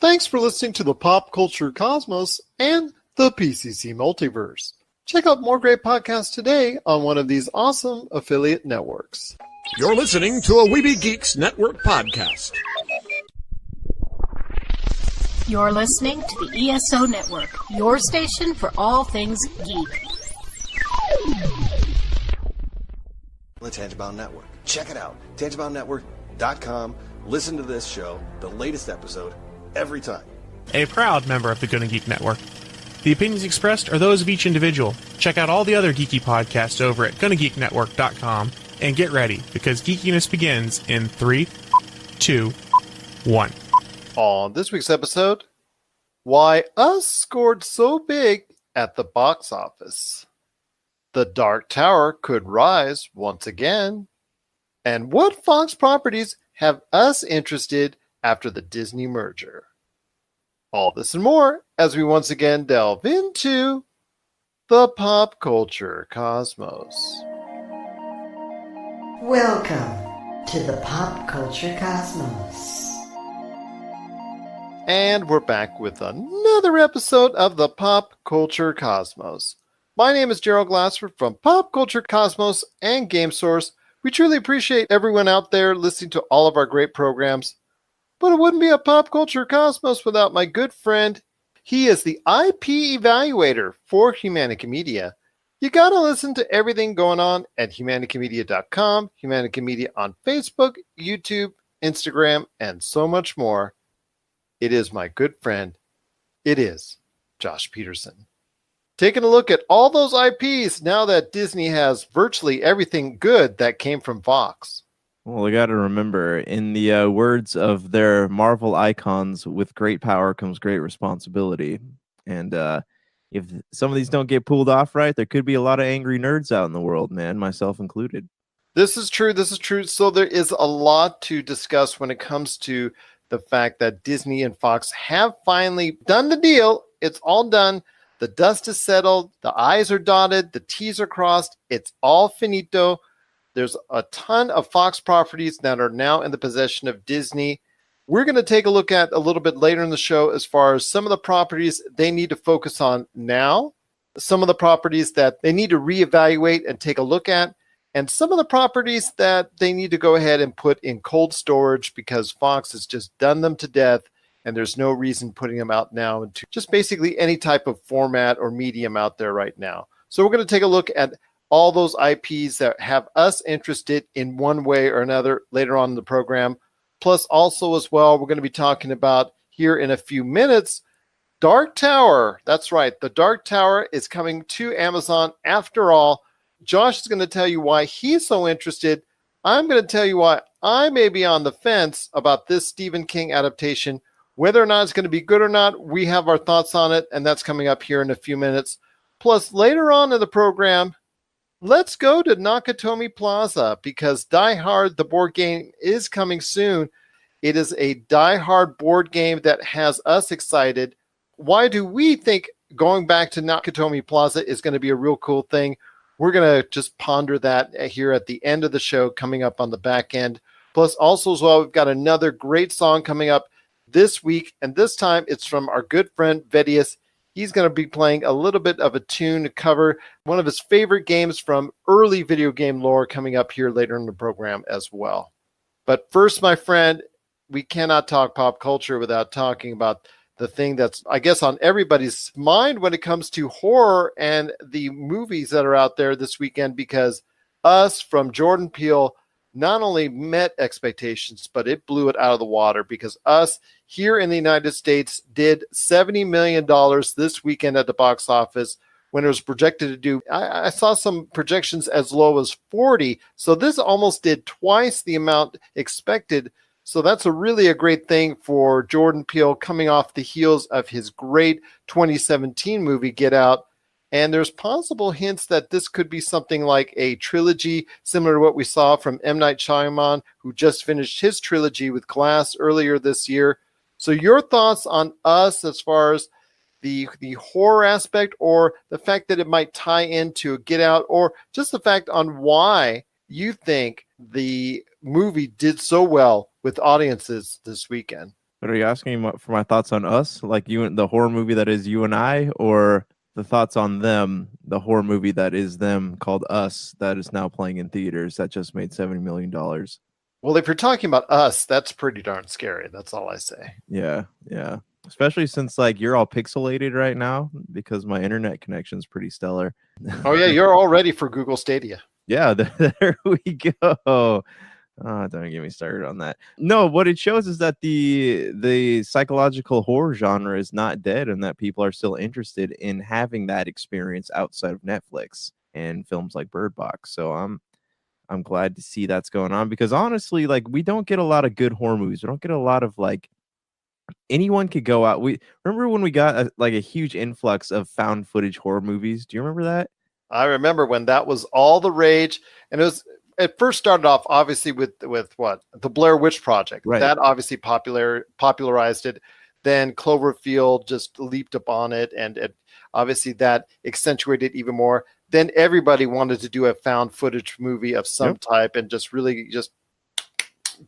Thanks for listening to the Pop Culture Cosmos and the PCC Multiverse. Check out more great podcasts today on one of these awesome affiliate networks. You're listening to a Weeby Geeks Network podcast. You're listening to the ESO Network, your station for all things geek. The Tangibound Network. Check it out. TangiboundNetwork.com. Listen to this show, the latest episode, every time. A proud member of the Gonna Geek Network. The opinions expressed are those of each individual. Check out all the other geeky podcasts over at GonnaGeekNetwork.com and get ready, because geekiness begins in 3, 2, 1. On this week's episode, why Us scored so big at the box office. The Dark Tower could rise once again. And what Fox properties have us interested after the Disney merger? All this and more as we once again delve into the pop culture cosmos. Welcome to the Pop Culture Cosmos. And we're back with another episode of the Pop Culture Cosmos. My name is Gerald Glassford from Pop Culture Cosmos and Game Source. We truly appreciate everyone out there listening to all of our great programs. But it wouldn't be a Pop Culture Cosmos without my good friend. He is the IP evaluator for Humanica Media. You gotta listen to everything going on at humanicamedia.com, Humanica Media on Facebook, YouTube, Instagram, and so much more. It is my good friend. It is Josh Peterson. Taking a look at all those IPs now that Disney has virtually everything good that came from Fox. Well, you got to remember, in the words of their Marvel icons, with great power comes great responsibility. And if some of these don't get pulled off right, there could be a lot of angry nerds out in the world, man, myself included. This is true. This is true. So there is a lot to discuss when it comes to the fact that Disney and Fox have finally done the deal. It's all done. The dust is settled. The I's are dotted. The T's are crossed. It's all finito. There's a ton of Fox properties that are now in the possession of Disney. We're going to take a look at a little bit later in the show as far as some of the properties they need to focus on now, some of the properties that they need to reevaluate and take a look at, and some of the properties that they need to go ahead and put in cold storage because Fox has just done them to death and there's no reason putting them out now into just basically any type of format or medium out there right now. So we're going to take a look at all those IPs that have us interested in one way or another later on in the program. Plus also as well, we're going to be talking about here in a few minutes, Dark Tower. That's right. The Dark Tower is coming to Amazon after all. Josh is going to tell you why he's so interested. I'm going to tell you why I may be on the fence about this Stephen King adaptation. Whether or not it's going to be good or not, we have our thoughts on it, and that's coming up here in a few minutes. Plus, later on in the program, let's go to Nakatomi Plaza because Die Hard, the board game, is coming soon. It is a Die Hard board game that has us excited. Why do we think going back to Nakatomi Plaza is going to be a real cool thing? We're going to just ponder that here at the end of the show, coming up on the back end. Plus, also as well, we've got another great song coming up this week, and this time it's from our good friend Vedius. He's going to be playing a little bit of a tune to cover one of his favorite games from early video game lore coming up here later in the program as well. But first, my friend, we cannot talk pop culture without talking about the thing that's, I guess, on everybody's mind when it comes to horror and the movies that are out there this weekend, because Us from Jordan Peele not only met expectations, but it blew it out of the water, because Us here in the United States did $70 million this weekend at the box office when it was projected to do, I saw some projections as low as 40. So this almost did twice the amount expected. So that's really a great thing for Jordan Peele coming off the heels of his great 2017 movie, Get Out. And there's possible hints that this could be something like a trilogy, similar to what we saw from M. Night Shyamalan, who just finished his trilogy with Glass earlier this year. So your thoughts on Us as far as the horror aspect, or the fact that it might tie into Get Out, or just the fact on why you think the movie did so well with audiences this weekend? But are you asking for my thoughts on Us, like you, the horror movie that is You and I, or the thoughts on Them, the horror movie that is them called Us, that is now playing in theaters that just made $70 million? Well, if you're talking about Us, that's pretty darn scary. That's all I say. Yeah, yeah. Especially since like you're all pixelated right now because my internet connection is pretty stellar. Oh yeah, you're all ready for Google Stadia. Yeah, there we go. Oh, don't get me started on that. No, what it shows is that the psychological horror genre is not dead, and that people are still interested in having that experience outside of Netflix and films like Bird Box. So I'm glad to see that's going on, because honestly, like, we don't get a lot of good horror movies. We don't get a lot of like anyone could go out. We remember when we got like a huge influx of found footage horror movies. Do you remember that? I remember when that was all the rage, and it first started off obviously with what, the Blair Witch Project. Right. That obviously popularized it. Then Cloverfield just leaped upon it, and obviously that accentuated even more. Then everybody wanted to do a found footage movie of some type and just really just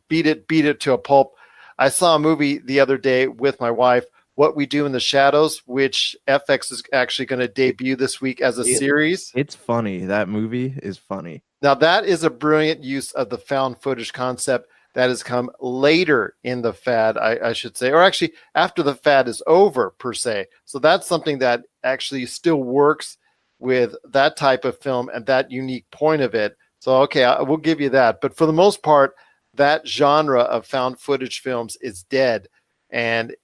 beat it to a pulp. I saw a movie the other day with my wife, What We Do in the Shadows, which FX is actually going to debut this week as a series. It's funny. That movie is funny. Now, that is a brilliant use of the found footage concept that has come later in the fad, I should say, or actually after the fad is over, per se. So that's something that actually still works with that type of film and that unique point of it. So, okay, I will give you that. But for the most part, that genre of found footage films is dead. And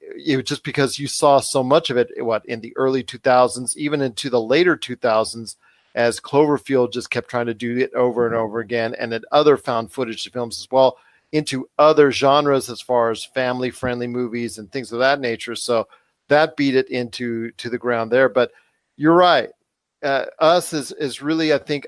just because you saw so much of it, in the early 2000s, even into the later 2000s, as Cloverfield just kept trying to do it over and over again, and then other found footage films as well, into other genres as far as family-friendly movies and things of that nature. So that beat it into the ground there. But you're right. Us is really, I think,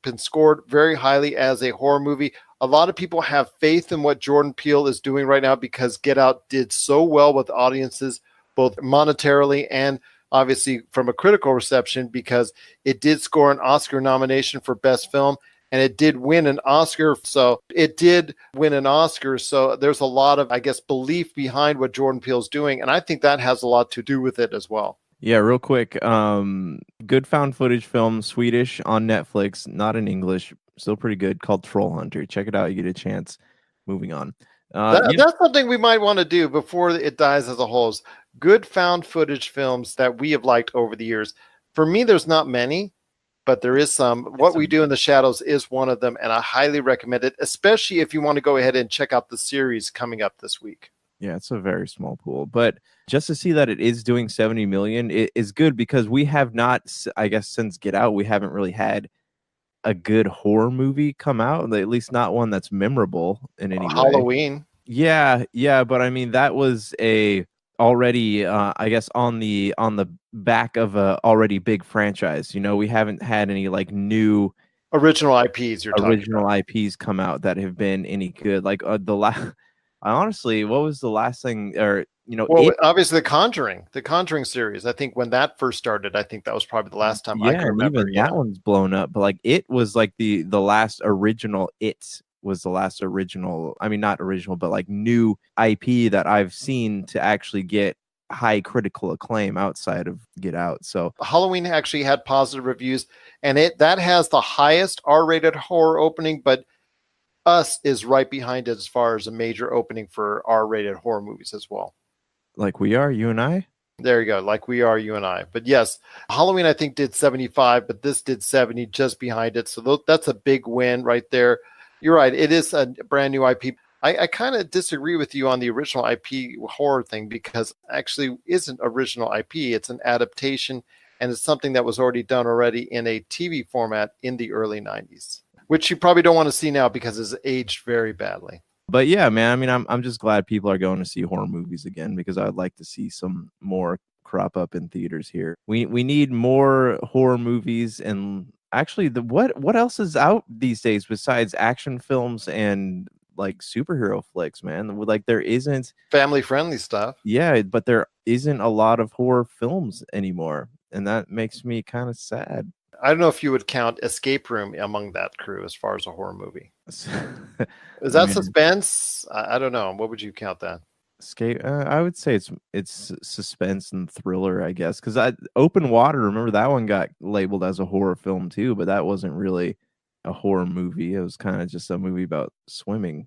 been scored very highly as a horror movie. A lot of people have faith in what Jordan Peele is doing right now because Get Out did so well with audiences, both monetarily and obviously from a critical reception, because it did score an Oscar nomination for Best Film, and it did win an Oscar. So there's a lot of, I guess, belief behind what Jordan Peele is doing, and I think that has a lot to do with it as well. Yeah, real quick. Good found footage film, Swedish, on Netflix, not in English, still pretty good, called Troll Hunter. Check it out. You get a chance. Moving on. That's something we might want to do before it dies as a whole. Is good found footage films that we have liked over the years. For me, there's not many, but there is some. What We Do in the Shadows is one of them, and I highly recommend it, especially if you want to go ahead and check out the series coming up this week. Yeah, it's a very small pool, but just to see that it is doing 70 million is good, because we have not, I guess, since Get Out, we haven't really had a good horror movie come out, at least not one that's memorable in any way. Halloween. Yeah, but I mean, that was already I guess on the back of a already big franchise. We haven't had any like new original IPs IPs come out that have been any good. Like honestly, what was the last thing? Or obviously the Conjuring series. I think when that first started, I think that was probably the last time I can remember. Even that one's blown up, but like It was like the last original. It was the last original. I mean, not original, but like new IP that I've seen to actually get high critical acclaim outside of Get Out. So Halloween actually had positive reviews, and that has the highest R-rated horror opening, but Us is right behind it as far as a major opening for R-rated horror movies as well. Like We Are, You and I? There you go. Like We Are, You and I. But yes, Halloween, I think, did 75, but this did 70 just behind it. So that's a big win right there. You're right. It is a brand new IP. I kind of disagree with you on the original IP horror thing, because actually isn't original IP. It's an adaptation, and it's something that was already done already in a TV format in the early 90s, which you probably don't want to see now because it's aged very badly. But yeah, man, I mean, I'm just glad people are going to see horror movies again, because I'd like to see some more crop up in theaters here. We need more horror movies. And actually, what else is out these days besides action films and like superhero flicks, man? Like, there isn't family friendly stuff. Yeah, but there isn't a lot of horror films anymore, and that makes me kind of sad. I don't know if you would count Escape Room among that crew as far as a horror movie. Is that suspense? I don't know. What would you count that? Escape. I would say it's suspense and thriller, I guess, because I Open Water. Remember that one got labeled as a horror film too, but that wasn't really a horror movie. It was kind of just a movie about swimming.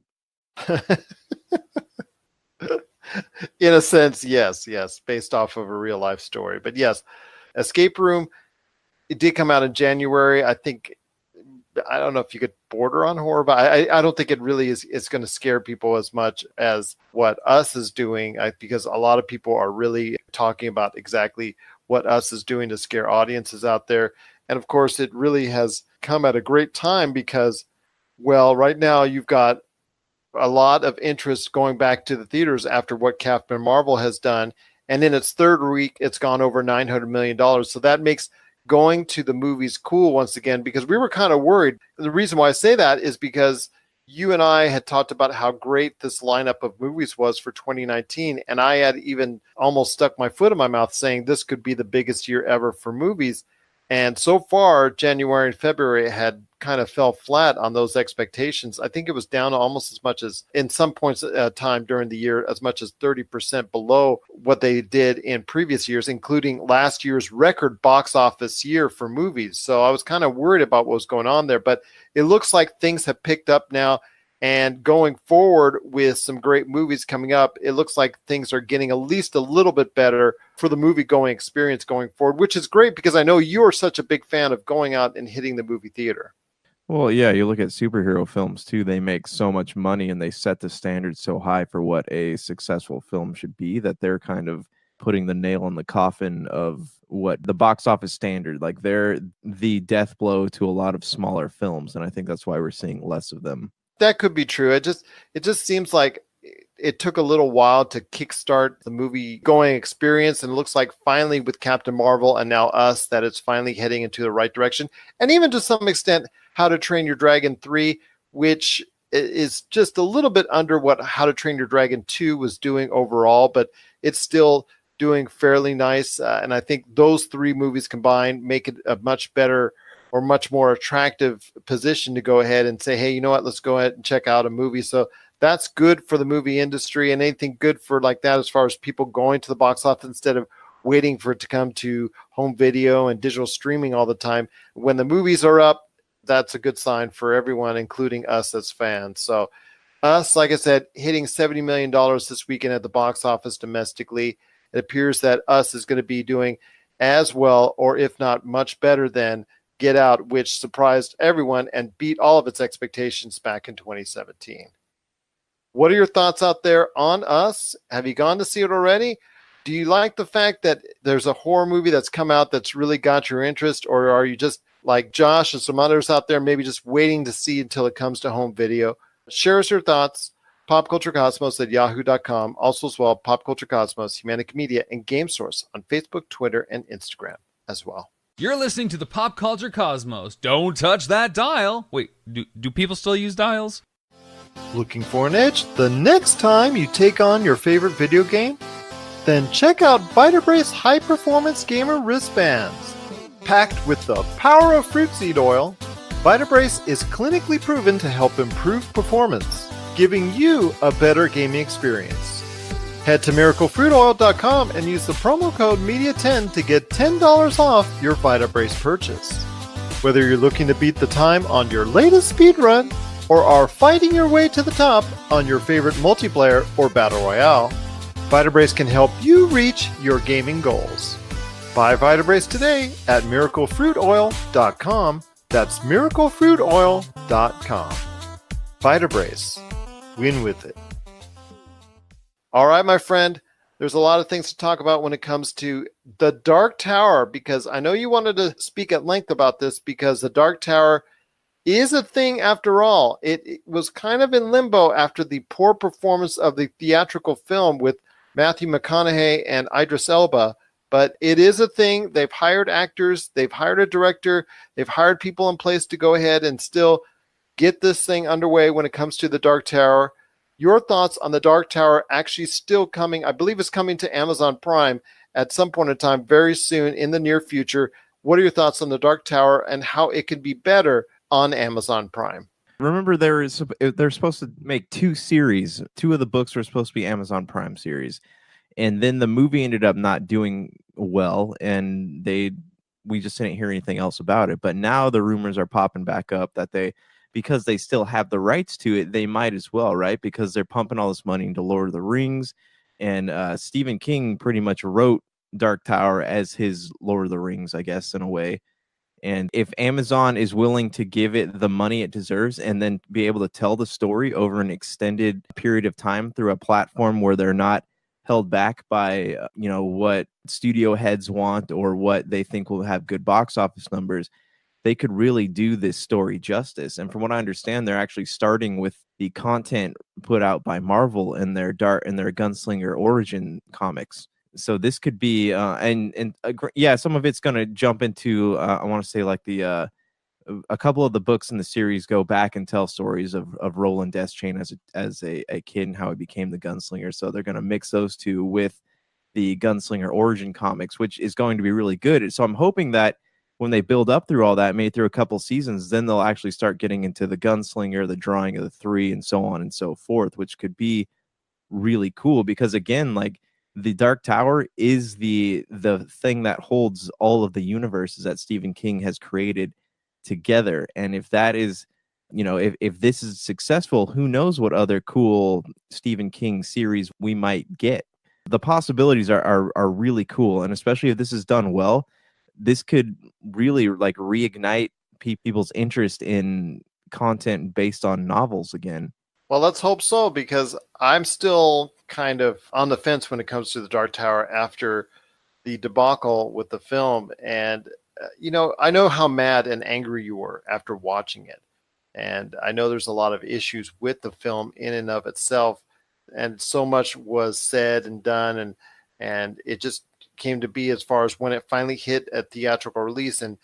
In a sense, yes, based off of a real life story. But yes, Escape Room, it did come out in January. I think, I don't know if you could border on horror, but I don't think it really is going to scare people as much as what Us is doing, because a lot of people are really talking about exactly what Us is doing to scare audiences out there. And of course, it really has come at a great time because, well, right now you've got a lot of interest going back to the theaters after what Captain Marvel has done. And in its third week, it's gone over $900 million. So that makes going to the movies cool once again, because we were kind of worried. The reason why I say that is because you and I had talked about how great this lineup of movies was for 2019. And I had even almost stuck my foot in my mouth saying this could be the biggest year ever for movies. And so far, January and February had kind of fell flat on those expectations. I think it was down almost as much as, in some points at time during the year, as much as 30% below what they did in previous years, including last year's record box office year for movies. So I was kind of worried about what was going on there, but it looks like things have picked up now. And going forward with some great movies coming up, it looks like things are getting at least a little bit better for the movie-going experience going forward, which is great because I know you're such a big fan of going out and hitting the movie theater. Well, yeah, you look at superhero films too. They make so much money and they set the standard so high for what a successful film should be that they're kind of putting the nail in the coffin of what the box office standard. Like they're the death blow to a lot of smaller films, and I think that's why we're seeing less of them. That could be true. It just seems like it took a little while to kickstart the movie going experience. And it looks like finally with Captain Marvel and now Us, that it's finally heading into the right direction. And even to some extent, How to Train Your Dragon 3, which is just a little bit under what How to Train Your Dragon 2 was doing overall, but it's still doing fairly nice. And I think those three movies combined make it a much better or much more attractive position to go ahead and say, hey, you know what, let's go ahead and check out a movie. So that's good for the movie industry, and anything good for like that as far as people going to the box office instead of waiting for it to come to home video and digital streaming all the time. When the movies are up, that's a good sign for everyone, including us as fans. So Us, like I said, hitting $70 million this weekend at the box office domestically. It appears that Us is going to be doing as well, or if not much better than Get Out, which surprised everyone and beat all of its expectations back in 2017. What are your thoughts out there on Us? Have you gone to see it already? Do you like the fact that there's a horror movie that's come out that's really got your interest, or are you just like Josh and some others out there, maybe just waiting to see until it comes to home video? Share us your thoughts. popculturecosmos@yahoo.com. Also as well, Pop Culture Cosmos, Humanic Media, and Game Source on Facebook, Twitter, and Instagram as well. You're listening to the Pop Culture Cosmos. Don't touch that dial. Wait, do people still use dials? Looking for an edge the next time you take on your favorite video game? Then check out Vitabrace High Performance Gamer Wristbands. Packed with the power of fruit seed oil, Vitabrace is clinically proven to help improve performance, giving you a better gaming experience. Head to miraclefruitoil.com and use the promo code MEDIA10 to get $10 off your Vitabrace purchase. Whether you're looking to beat the time on your latest speedrun or are fighting your way to the top on your favorite multiplayer or battle royale, Vitabrace can help you reach your gaming goals. Buy Vitabrace today at miraclefruitoil.com. That's miraclefruitoil.com. Vitabrace. Win with it. All right, my friend, there's a lot of things to talk about when it comes to The Dark Tower, because I know you wanted to speak at length about this because The Dark Tower is a thing after all. It was kind of in limbo after the poor performance of the theatrical film with Matthew McConaughey and Idris Elba, but it is a thing. They've hired actors, they've hired a director, they've hired people in place to go ahead and still get this thing underway when it comes to The Dark Tower. Your thoughts on The Dark Tower actually still coming? I believe it's coming to Amazon Prime at some point in time very soon in the near future. What are your thoughts on The Dark Tower and how it could be better on Amazon Prime? Remember, they're supposed to make 2 series. 2 of the books were supposed to be Amazon Prime series, and then the movie ended up not doing well, and we just didn't hear anything else about it. But now the rumors are popping back up that because they still have the rights to it, they might as well, right? Because they're pumping all this money into Lord of the Rings, and Stephen King pretty much wrote Dark Tower as his Lord of the Rings, I guess, in a way. And if Amazon is willing to give it the money it deserves and then be able to tell the story over an extended period of time through a platform where they're not held back by, what studio heads want or what they think will have good box office numbers, they could really do this story justice. And from what I understand, they're actually starting with the content put out by Marvel in their Gunslinger Origin comics. So this could be, some of it's going to jump into, I want to say like a couple of the books in the series go back and tell stories of Roland Deschain as a kid and how he became the gunslinger. So they're going to mix those two with the Gunslinger Origin comics, which is going to be really good. So I'm hoping that when they build up through all that, maybe through a couple seasons, then they'll actually start getting into the Gunslinger, the drawing of the 3, and so on and so forth, which could be really cool. Because again, like, the Dark Tower is the thing that holds all of the universes that Stephen King has created together. And if that is, if this is successful, who knows what other cool Stephen King series we might get. The possibilities are really cool. And especially if this is done well, this could really like reignite people's interest in content based on novels again. Well, let's hope so, because I'm still kind of on the fence when it comes to the Dark Tower after the debacle with the film. And, I know how mad and angry you were after watching it. And I know there's a lot of issues with the film in and of itself. And so much was said and done. And it just came to be as far as when it finally hit a theatrical release. And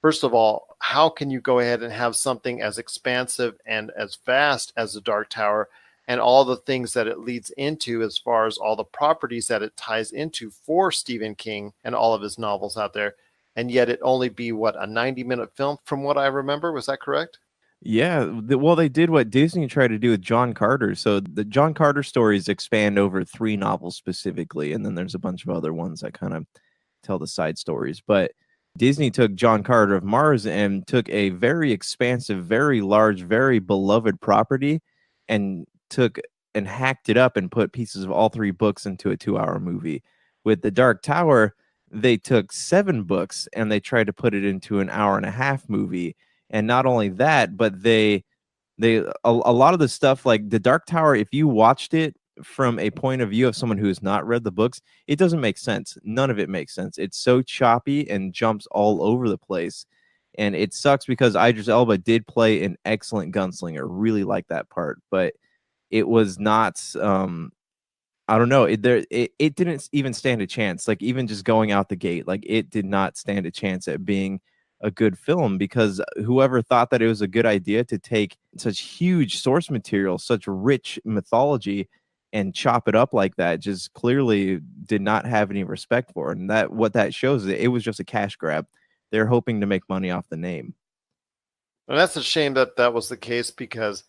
first of all, how can you go ahead and have something as expansive and as vast as the Dark Tower and all the things that it leads into as far as all the properties that it ties into for Stephen King and all of his novels out there, and yet it only be, a 90-minute film from what I remember? Was that correct? Yeah, well, they did what Disney tried to do with John Carter. So the John Carter stories expand over 3 novels specifically, and then there's a bunch of other ones that kind of tell the side stories. But Disney took John Carter of Mars and took a very expansive, very large, very beloved property and hacked it up and put pieces of all 3 books into a 2-hour movie. With the Dark Tower, they took 7 books and they tried to put it into an hour-and-a-half movie. And not only that, but a lot of the stuff, like the Dark Tower, if you watched it from a point of view of someone who has not read the books, it doesn't make sense. None of it makes sense. It's so choppy and jumps all over the place. And it sucks because Idris Elba did play an excellent gunslinger. Really like that part. But it was not, I don't know. It didn't even stand a chance. Like, even just going out the gate, like, it did not stand a chance at being a good film, because whoever thought that it was a good idea to take such huge source material, such rich mythology, and chop it up like that just clearly did not have any respect for it. And what that shows is it was just a cash grab. They're hoping to make money off the name. And that's a shame that was the case, because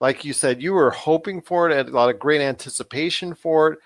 like you said, you were hoping for it, and a lot of great anticipation for it.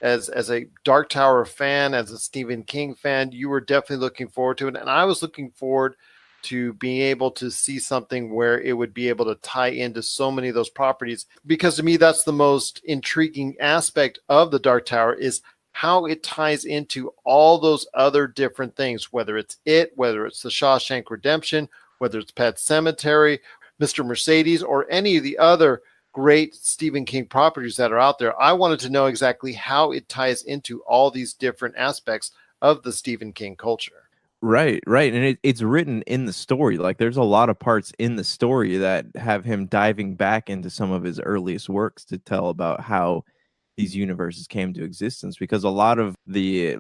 As a Dark Tower fan, as a Stephen King fan, you were definitely looking forward to it. And I was looking forward to being able to see something where it would be able to tie into so many of those properties. Because to me, that's the most intriguing aspect of the Dark Tower, is how it ties into all those other different things, whether it's whether it's the Shawshank Redemption, whether it's Pet Sematary, Mr. Mercedes, or any of the other great Stephen King properties that are out there. I wanted to know exactly how it ties into all these different aspects of the Stephen King culture. Right. And it's written in the story. Like, there's a lot of parts in the story that have him diving back into some of his earliest works to tell about how these universes came to existence. Because a lot of the,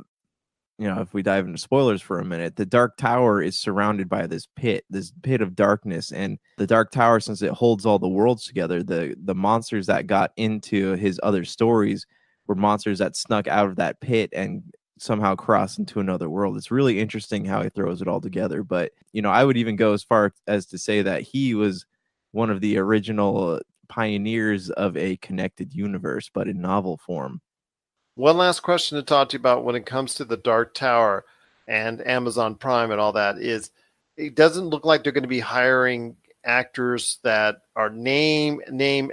if we dive into spoilers for a minute, the Dark Tower is surrounded by this pit of darkness. And the Dark Tower, since it holds all the worlds together, the monsters that got into his other stories were monsters that snuck out of that pit and somehow crossed into another world. It's really interesting how he throws it all together. But, I would even go as far as to say that he was one of the original pioneers of a connected universe, but in novel form. One last question to talk to you about when it comes to the Dark Tower and Amazon Prime and all that is, it doesn't look like they're going to be hiring actors that are name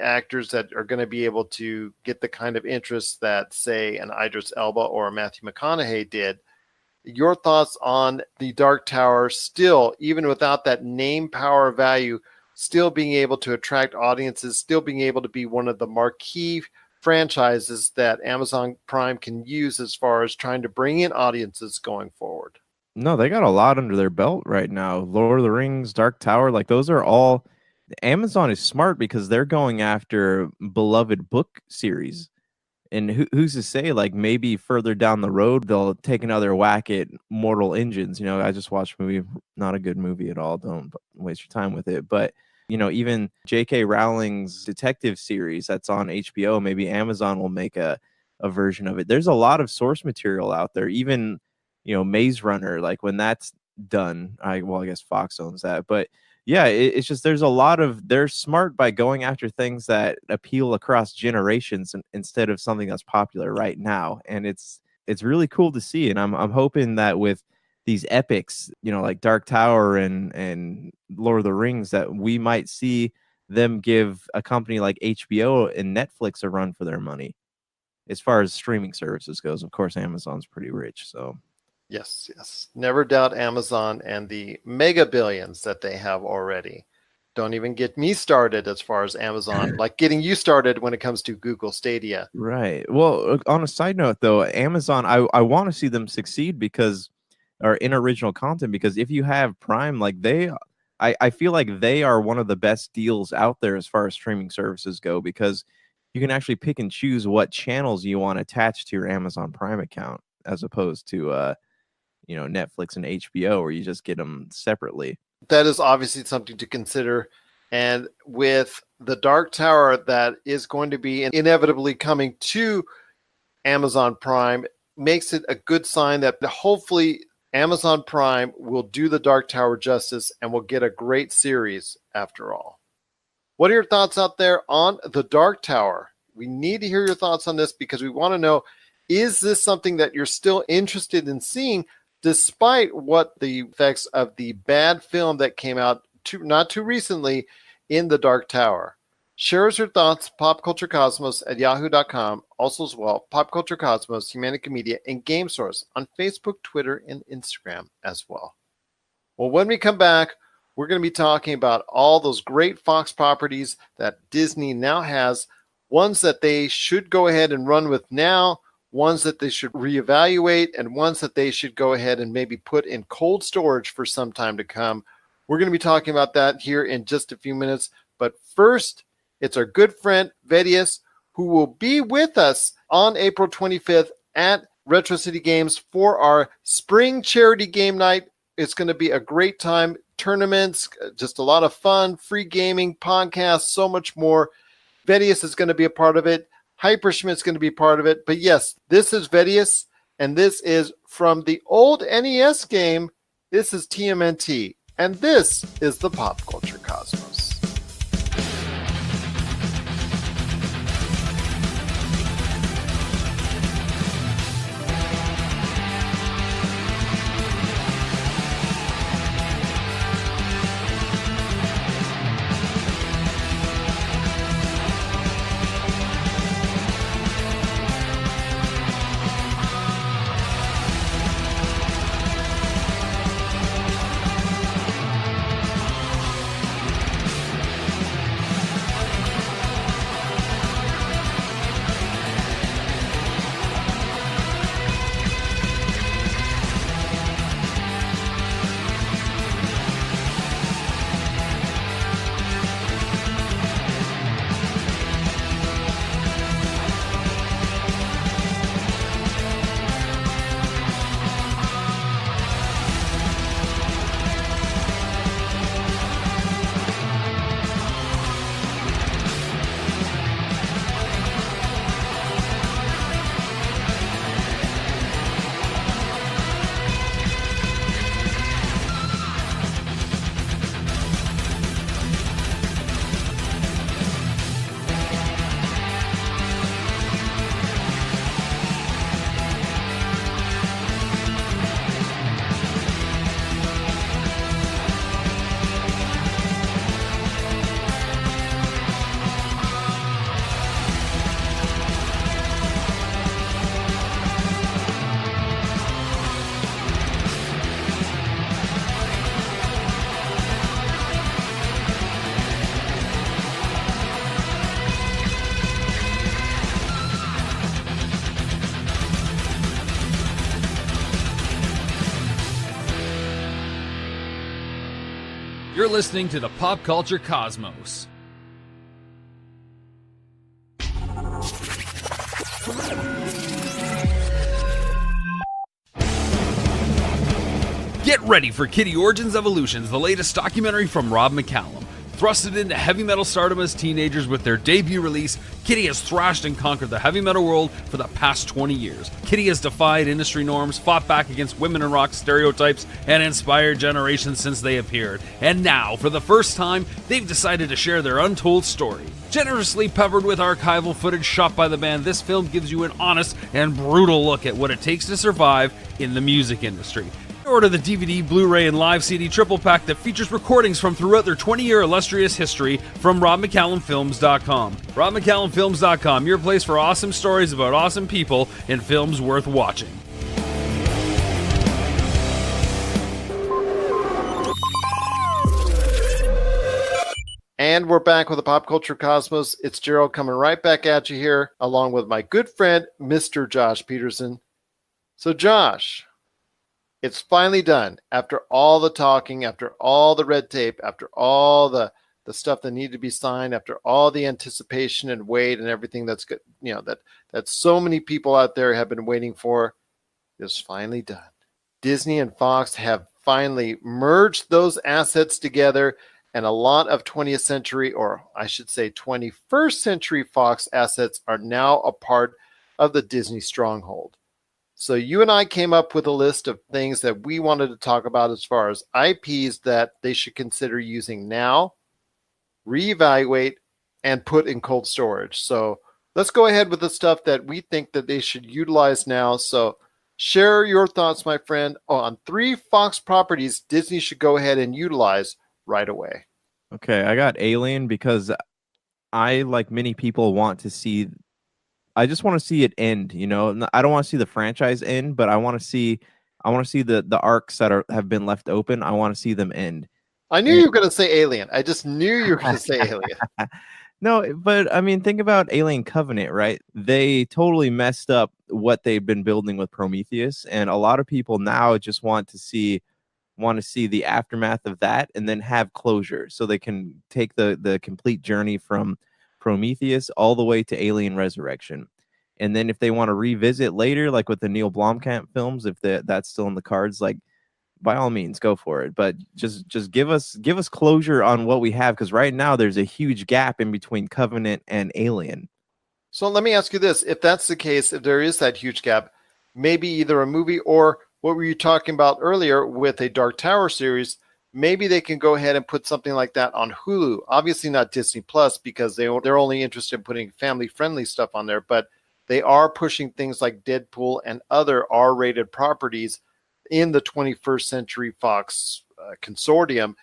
actors that are going to be able to get the kind of interest that, say, an Idris Elba or a Matthew McConaughey did. Your thoughts on the Dark Tower still, even without that name power value, still being able to attract audiences, still being able to be one of the marquee franchises that Amazon Prime can use as far as trying to bring in audiences going forward? No, they got a lot under their belt right now. Lord of the Rings, Dark Tower, like those are all. Amazon is smart because they're going after beloved book series. And who's to say, like, maybe further down the road, they'll take another whack at Mortal Engines. You know, I just watched a movie, not a good movie at all. Don't waste your time with it. But, you know, even J.K. Rowling's detective series that's on HBO, maybe Amazon will make a version of it. There's a lot of source material out there. Even, you know, Maze Runner, like when that's done, I guess Fox owns that. But yeah, it's just they're smart by going after things that appeal across generations instead of something that's popular right now. And it's really cool to see. And I'm hoping that with these epics, you know, like Dark Tower and Lord of the Rings, that we might see them give a company like HBO and Netflix a run for their money. As far as streaming services goes, of course, Amazon's pretty rich, so. Yes. Never doubt Amazon and the mega billions that they have already. Don't even get me started as far as Amazon, like getting you started when it comes to Google Stadia. Right. Well, on a side note, though, Amazon, I want to see them succeed or in original content, because if you have Prime, like I feel like they are one of the best deals out there as far as streaming services go, because you can actually pick and choose what channels you want attached to your Amazon Prime account, as opposed to you know, Netflix and HBO, where you just get them separately. That is obviously something to consider. And with the Dark Tower that is going to be inevitably coming to Amazon Prime, makes it a good sign that hopefully Amazon Prime will do the Dark Tower justice and will get a great series after all. What are your thoughts out there on the Dark Tower? We need to hear your thoughts on this, because we want to know, is this something that you're still interested in seeing, despite what the effects of the bad film that came out not too recently in the Dark Tower? Share us your thoughts, popculturecosmos@yahoo.com. Also as well, Pop Culture Cosmos, Humanica Media, and Game Source on Facebook, Twitter, and Instagram as well. Well, when we come back, we're going to be talking about all those great Fox properties that Disney now has, ones that they should go ahead and run with now, ones that they should reevaluate, and ones that they should go ahead and maybe put in cold storage for some time to come. We're going to be talking about that here in just a few minutes. But first, it's our good friend Vedius, who will be with us on April 25th at Retro City Games for our spring charity game night. It's going to be a great time. Tournaments, just a lot of fun, free gaming, podcasts, so much more. Vedius is going to be a part of it. Hyperschmidt's going to be part of it. But yes, this is Vedius, and this is from the old NES game. This is TMNT, and this is the Pop Culture Cosmos. You're listening to the Pop Culture Cosmos. Get ready for Kittie Origins Evolutions, the latest documentary from Rob McCallum. Thrusted into heavy metal stardom as teenagers with their debut release, Kittie has thrashed and conquered the heavy metal world for the past 20 years. Kittie has defied industry norms, fought back against women in rock stereotypes, and inspired generations since they appeared. And now, for the first time, they've decided to share their untold story. Generously peppered with archival footage shot by the band, this film gives you an honest and brutal look at what it takes to survive in the music industry. Order the DVD, Blu-ray, and live CD triple pack that features recordings from throughout their 20-year illustrious history from RobMcCallumFilms.com. RobMcCallumFilms.com, your place for awesome stories about awesome people and films worth watching. And we're back with the Pop Culture Cosmos. It's Gerald coming right back at you here, along with my good friend, Mr. Josh Peterson. So, Josh, it's finally done. After all the talking, after all the red tape, after all the stuff that needed to be signed, after all the anticipation and wait and everything that's good, that so many people out there have been waiting for, is finally done. Disney and Fox have finally merged those assets together, and a lot of 20th century, or I should say 21st century Fox assets are now a part of the Disney stronghold. So you and I came up with a list of things that we wanted to talk about as far as IPs that they should consider using now, reevaluate, and put in cold storage. So let's go ahead with the stuff that we think that they should utilize now. So share your thoughts, my friend, on 3 Fox properties Disney should go ahead and utilize right away. Okay, I got Alien because I, like many people, I just want to see it end, I don't want to see the franchise end, but I want to see the arcs that have been left open. I want to see them end. I knew you were going to say Alien. I just knew you were going to say Alien. No, but I mean, think about Alien Covenant, right? They totally messed up what they've been building with Prometheus, and a lot of people now just want to see the aftermath of that and then have closure so they can take the complete journey from Prometheus all the way to Alien Resurrection. And then if they want to revisit later, like with the Neil Blomkamp films, if that's still in the cards, like, by all means, go for it. But just give us closure on what we have, because right now there's a huge gap in between Covenant and Alien. So let me ask you this. If that's the case, if there is that huge gap, maybe either a movie or what were you talking about earlier with a Dark Tower series, maybe they can go ahead and put something like that on Hulu. Obviously not Disney Plus, because they're only interested in putting family-friendly stuff on there, but they are pushing things like Deadpool and other R-rated properties in the 21st Century Fox consortium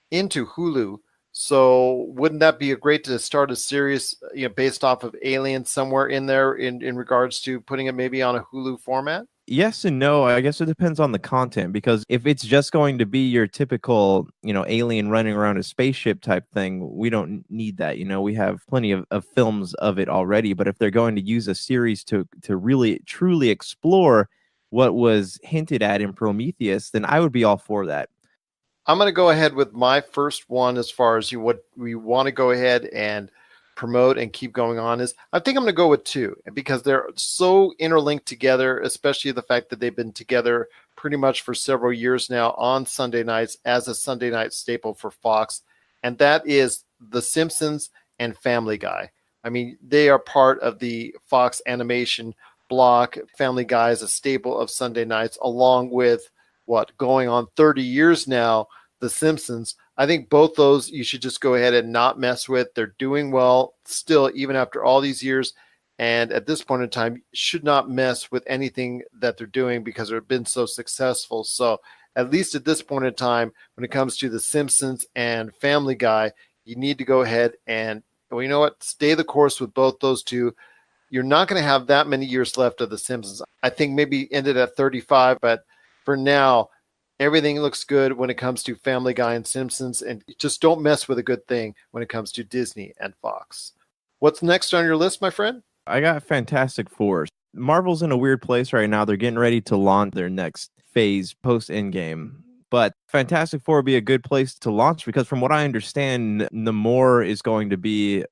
into Hulu. So wouldn't that be a great to start a series based off of Alien somewhere in there in regards to putting it maybe on a Hulu format? Yes and no. I guess it depends on the content, because if it's just going to be your typical, alien running around a spaceship type thing, we don't need that. We have plenty of films of it already. But if they're going to use a series to really truly explore what was hinted at in Prometheus, then I would be all for that. I'm going to go ahead with my first one as far as what we want to go ahead and promote and keep going on is, I think I'm going to go with 2, because they're so interlinked together, especially the fact that they've been together pretty much for several years now on Sunday nights as a Sunday night staple for Fox. And that is The Simpsons and Family Guy. I mean, they are part of the Fox animation block. Family Guy is a staple of Sunday nights, along with going on 30 years now, The Simpsons. I think both those you should just go ahead and not mess with. They're doing well still, even after all these years. And at this point in time, should not mess with anything that they're doing because they've been so successful. So at least at this point in time, when it comes to The Simpsons and Family Guy, you need to go ahead and, well, you know what? Stay the course with both those two. You're not going to have that many years left of The Simpsons. I think maybe ended at 35, but for now, everything looks good when it comes to Family Guy and Simpsons, and just don't mess with a good thing when it comes to Disney and Fox. What's next on your list, my friend? I got Fantastic Four. Marvel's in a weird place right now. They're getting ready to launch their next phase post-Endgame. But Fantastic Four would be a good place to launch because from what I understand, Namor is going to be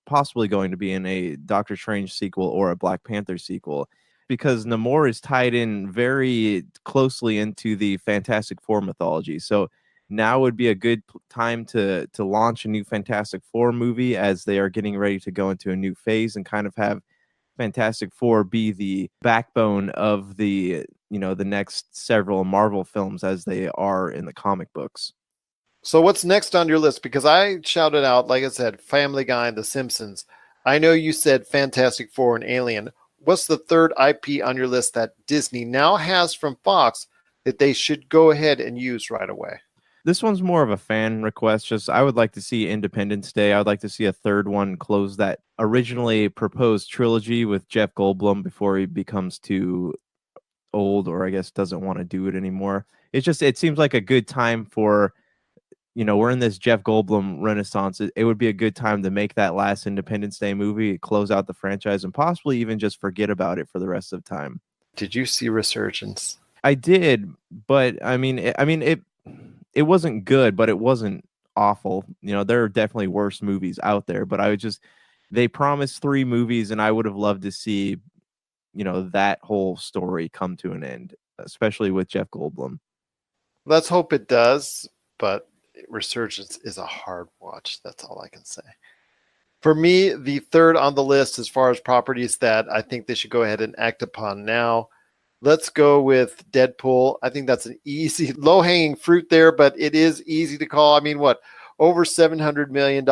possibly going to be in a Doctor Strange sequel or a Black Panther sequel because Namor is tied in very closely into the Fantastic Four mythology. So now would be a good time to launch a new Fantastic Four movie as they are getting ready to go into a new phase and kind of have Fantastic Four be the backbone of the the next several Marvel films as they are in the comic books. So what's next on your list? Because I shouted out, like I said, Family Guy and The Simpsons. I know you said Fantastic Four and Alien. What's the third IP on your list that Disney now has from Fox that they should go ahead and use right away? This one's more of a fan request. Just I would like to see Independence Day. I would like to see a third one close that originally proposed trilogy with Jeff Goldblum before he becomes too old or I guess doesn't want to do it anymore. It seems like a good time for we're in this Jeff Goldblum renaissance. It would be a good time to make that last Independence Day movie, close out the franchise, and possibly even just forget about it for the rest of the time. Did you see Resurgence? I did, but it wasn't good, but it wasn't awful. There are definitely worse movies out there, but they promised 3 movies, and I would have loved to see, that whole story come to an end, especially with Jeff Goldblum. Let's hope it does, but Resurgence is a hard watch. That's all I can say. For me, the third on the list as far as properties that I think they should go ahead and act upon now, let's go with Deadpool. I think that's an easy, low-hanging fruit there, but it is easy to call. I mean, over $700 million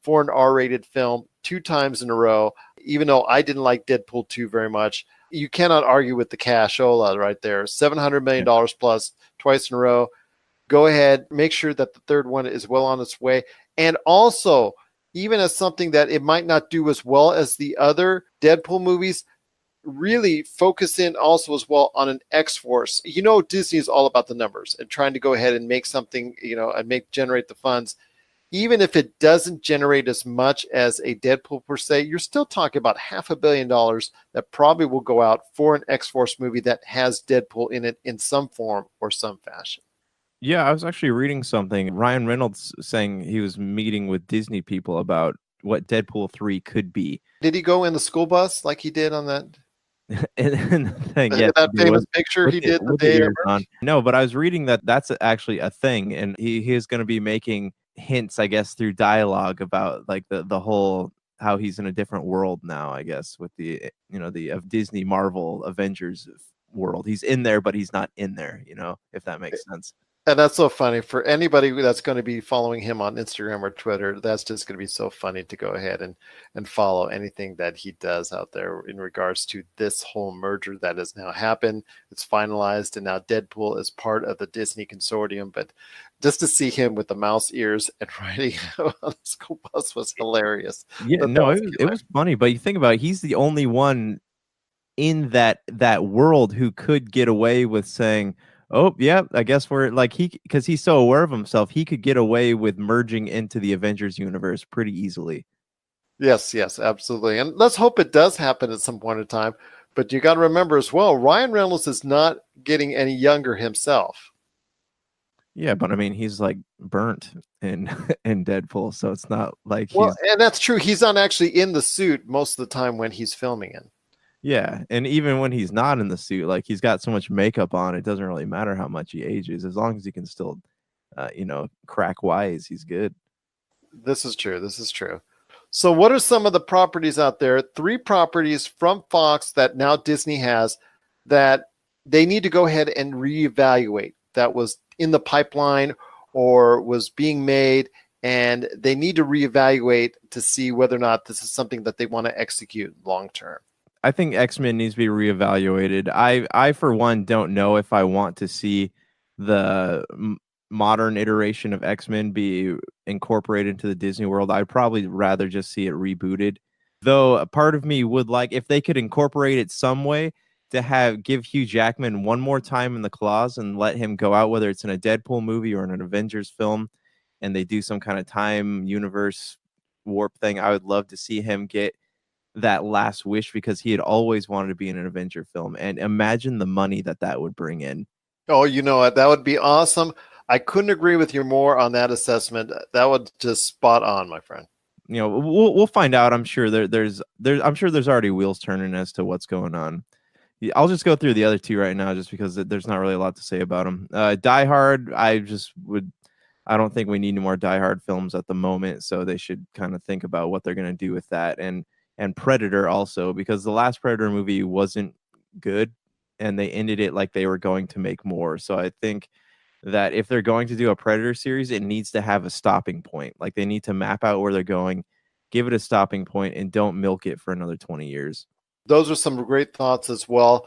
for an R-rated film 2 times in a row, even though I didn't like Deadpool 2 very much. You cannot argue with the cashola right there. $700 million plus twice in a row. Go ahead, make sure that the third one is well on its way. And also, even as something that it might not do as well as the other Deadpool movies, really focus in also as well on an X-Force. Disney is all about the numbers and trying to go ahead and make something, and generate the funds. Even if it doesn't generate as much as a Deadpool per se, you're still talking about $500 million that probably will go out for an X-Force movie that has Deadpool in it in some form or some fashion. Yeah, I was actually reading something. Ryan Reynolds saying he was meeting with Disney people about what Deadpool 3 could be. Did he go in the school bus like he did on that? and the thing, yes, that famous picture he did the day on. No, but I was reading that that's actually a thing, and he is going to be making hints, I guess, through dialogue about like the whole how he's in a different world now. I guess with the the Disney Marvel Avengers world, he's in there, but he's not in there. If that makes sense. And that's so funny for anybody that's going to be following him on Instagram or Twitter. That's just going to be so funny to go ahead and follow anything that he does out there in regards to this whole merger that has now happened. It's finalized, and now Deadpool is part of the Disney consortium. But just to see him with the mouse ears and riding on the school bus was hilarious. Yeah, it was funny. But you think about it, he's the only one in that world who could get away with saying, oh, yeah, I guess because he's so aware of himself, he could get away with merging into the Avengers universe pretty easily. Yes, absolutely. And let's hope it does happen at some point in time. But you got to remember as well, Ryan Reynolds is not getting any younger himself. Yeah, but I mean, he's like burnt in Deadpool, so it's not like and that's true. He's not actually in the suit most of the time when he's filming it. Yeah, and even when he's not in the suit, like he's got so much makeup on, it doesn't really matter how much he ages. As long as he can still, crack wise, he's good. This is true. So what are some of the properties out there? 3 properties from Fox that now Disney has that they need to go ahead and reevaluate that was in the pipeline or was being made, and they need to reevaluate to see whether or not this is something that they want to execute long term. I think X-Men needs to be reevaluated. I for one don't know if I want to see the modern iteration of X-Men be incorporated into the Disney world. I'd probably rather just see it rebooted. Though a part of me would like if they could incorporate it some way to give Hugh Jackman one more time in the claws and let him go out, whether it's in a Deadpool movie or in an Avengers film, and they do some kind of time universe warp thing. I would love to see him get that last wish because he had always wanted to be in an Avenger film, and imagine the money that would bring in. Oh, you know what? That would be awesome. I couldn't agree with you more on that assessment. That would just spot on, my friend. You know, we'll find out. I'm sure there's I'm sure there's already wheels turning as to what's going on. Yeah, I'll just go through the other two right now, just because there's not really a lot to say about them. Die Hard, I don't think we need any more Die Hard films at the moment, so they should kind of think about what they're going to do with that. And Predator also, because the last Predator movie wasn't good, and they ended it like they were going to make more. So I think that if they're going to do a Predator series, it needs to have a stopping point. Like, they need to map out where they're going, give it a stopping point, and don't milk it for another 20 years. Those are some great thoughts as well.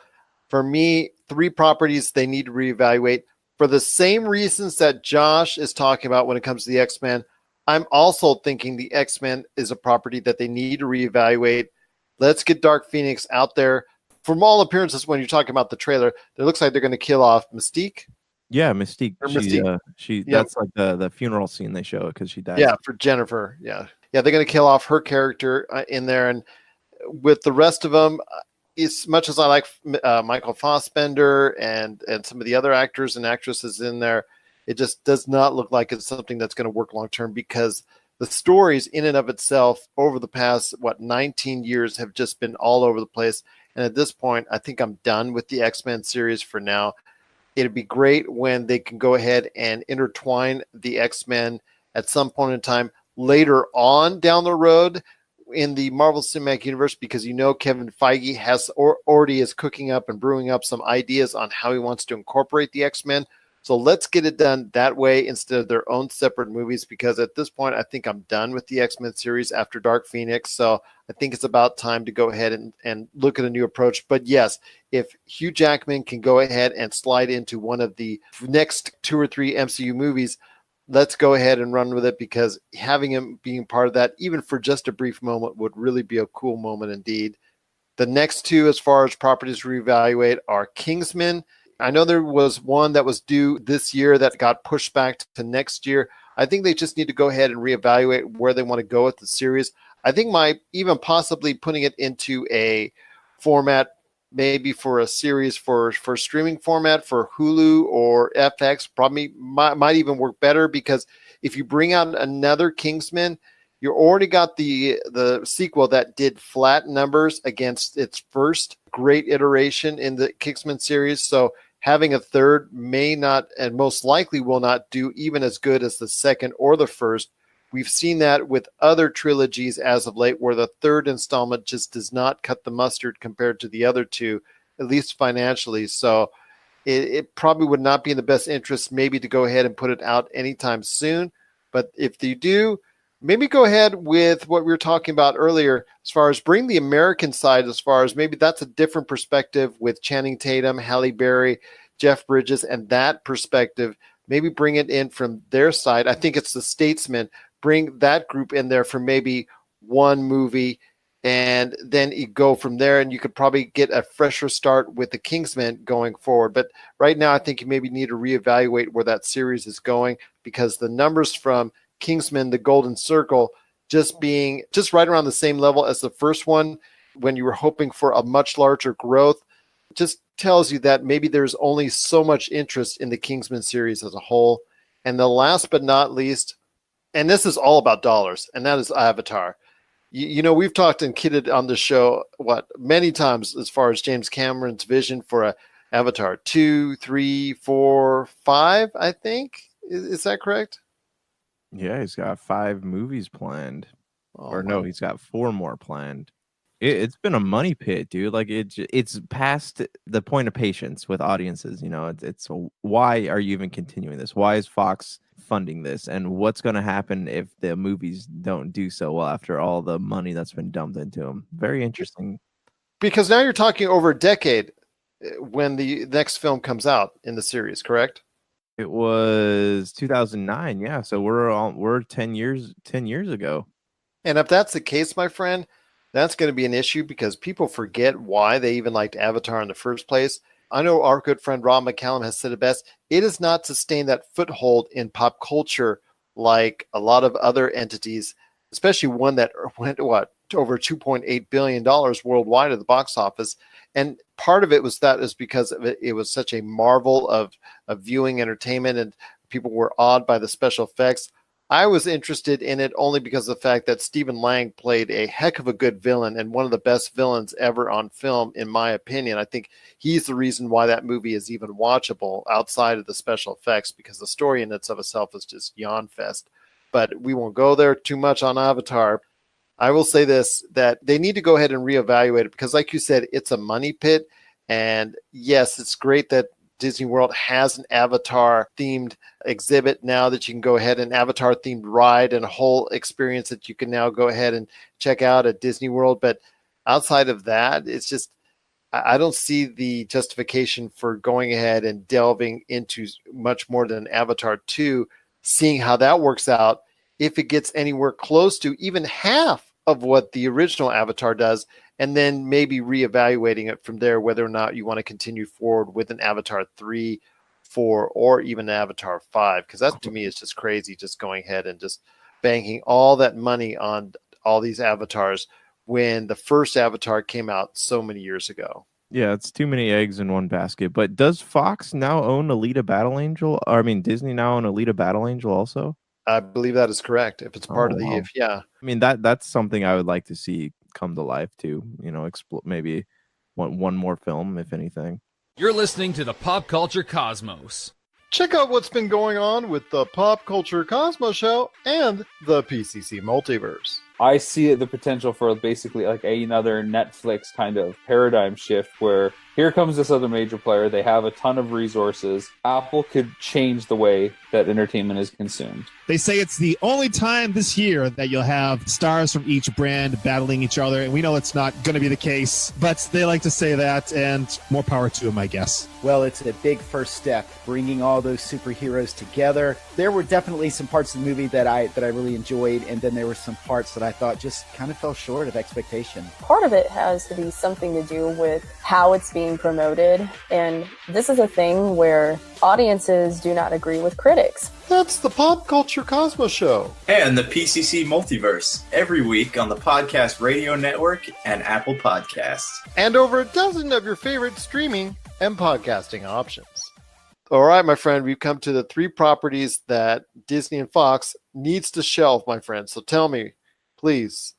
For me, 3 properties they need to reevaluate for the same reasons that Josh is talking about when it comes to the X-Men. I'm also thinking the X-Men is a property that they need to reevaluate. Let's get Dark Phoenix out there. From all appearances, when you're talking about the trailer, it looks like they're going to kill off Mystique. Yeah, Mystique. Mystique. That's like the funeral scene they show because she dies. Yeah, for Jennifer. Yeah, they're going to kill off her character in there, and with the rest of them, as much as I like Michael Fassbender and some of the other actors and actresses in there, it just does not look like it's something that's going to work long term, because the stories in and of itself over the past 19 years have just been all over the place. And at this point, I think I'm done with the X-Men series for now. It'd be great when they can go ahead and intertwine the X-Men at some point in time later on down the road in the Marvel Cinematic Universe, because Kevin Feige has already is cooking up and brewing up some ideas on how he wants to incorporate the X-Men. So let's get it done that way instead of their own separate movies, because at this point, I think I'm done with the X-Men series after Dark Phoenix. So I think it's about time to go ahead and look at a new approach. But yes, if Hugh Jackman can go ahead and slide into one of the next 2 or 3 MCU movies, let's go ahead and run with it, because having him being part of that, even for just a brief moment, would really be a cool moment indeed. The next 2, as far as properties to reevaluate, are Kingsman. I know there was one that was due this year that got pushed back to next year. I think they just need to go ahead and reevaluate where they want to go with the series. I think even possibly putting it into a format, maybe for a series for streaming format for Hulu or FX, probably might even work better, because if you bring out another Kingsman, you already got the sequel that did flat numbers against its first great iteration in the Kingsman series. So having a third may not, and most likely will not, do even as good as the second or the first. We've seen that with other trilogies as of late, where the third installment just does not cut the mustard compared to the other 2, at least financially. So it probably would not be in the best interest maybe to go ahead and put it out anytime soon. But if they do, maybe go ahead with what we were talking about earlier, as far as bring the American side, as far as maybe that's a different perspective with Channing Tatum, Halle Berry, Jeff Bridges, and that perspective. Maybe bring it in from their side. I think it's the Statesman. Bring that group in there for maybe one movie, and then you go from there, and you could probably get a fresher start with the Kingsman going forward. But right now, I think you maybe need to reevaluate where that series is going, because the numbers from Kingsman, The Golden Circle, just being just right around the same level as the first one, when you were hoping for a much larger growth, just tells you that maybe there's only so much interest in the Kingsman series as a whole. And the last but not least, and this is all about dollars, and that is Avatar. We've talked and kidded on the show many times as far as James Cameron's vision for a Avatar 2, 3, 4, 5, I think. Is that correct? Yeah, he's got 5 movies planned. He's got 4 more planned. It's been a money pit, dude. Like, it's past the point of patience with audiences. It's why are you even continuing this? Why is Fox funding this? And what's going to happen if the movies don't do so well after all the money that's been dumped into them? Very interesting. Because now you're talking over a decade when the next film comes out in the series, correct? It was 2009, yeah. So we're 10 years ago. And if that's the case, my friend, that's going to be an issue, because people forget why they even liked Avatar in the first place. I know our good friend Rob McCallum has said it best. It has not sustained that foothold in pop culture like a lot of other entities especially one that went to over $2.8 billion worldwide at the box office. And part of it was that is because of it was such a marvel of viewing entertainment, and people were awed by the special effects. I was interested in it only because of the fact that Stephen Lang played a heck of a good villain, and one of the best villains ever on film, in my opinion. I think he's the reason why that movie is even watchable outside of the special effects, because the story in itself is just yawn fest. But we won't go there too much on Avatar. I will say this, that they need to go ahead and reevaluate it, because like you said, it's a money pit. And yes, it's great that Disney World has an Avatar themed exhibit now that you can go ahead, and Avatar themed ride and a whole experience that you can now go ahead and check out at Disney World. But outside of that, it's just, I don't see the justification for going ahead and delving into much more than Avatar 2, seeing how that works out. If it gets anywhere close to even half of what the original Avatar does, and then maybe reevaluating it from there, whether or not you want to continue forward with an Avatar 3, 4, or even an Avatar 5. Because that, to me, is just crazy, just going ahead and just banking all that money on all these avatars when the first Avatar came out so many years ago. Yeah, it's too many eggs in one basket. But does Fox now own Alita Battle Angel? Or, I mean, Disney now own Alita Battle Angel also? I believe that is correct. If it's part of the, wow. yeah. I mean, that's something I would like to see come to life too. You know, maybe one more film, if anything. You're listening to the Pop Culture Cosmos. Check out what's been going on with the Pop Culture Cosmos Show and the PCC Multiverse. I see the potential for basically like another Netflix kind of paradigm shift where here comes this other major player. They have a ton of resources. Apple could change the way that entertainment is consumed. They say it's the only time this year that you'll have stars from each brand battling each other. And we know it's not going to be the case, but they like to say that, and more power to them, I guess. Well, it's a big first step, bringing all those superheroes together. There were definitely some parts of the movie that I really enjoyed, and then there were some parts that I thought just kind of fell short of expectation. Part of it has to be something to do with how it's being promoted, and this is a thing where audiences do not agree with critics. That's the Pop Culture Cosmos Show. And the PCC Multiverse, every week on the Podcast Radio Network and Apple Podcasts. And over a dozen of your favorite streaming and podcasting options. All right, my friend, we've come to the 3 properties that Disney and Fox needs to shelve, my friend. So tell me, please,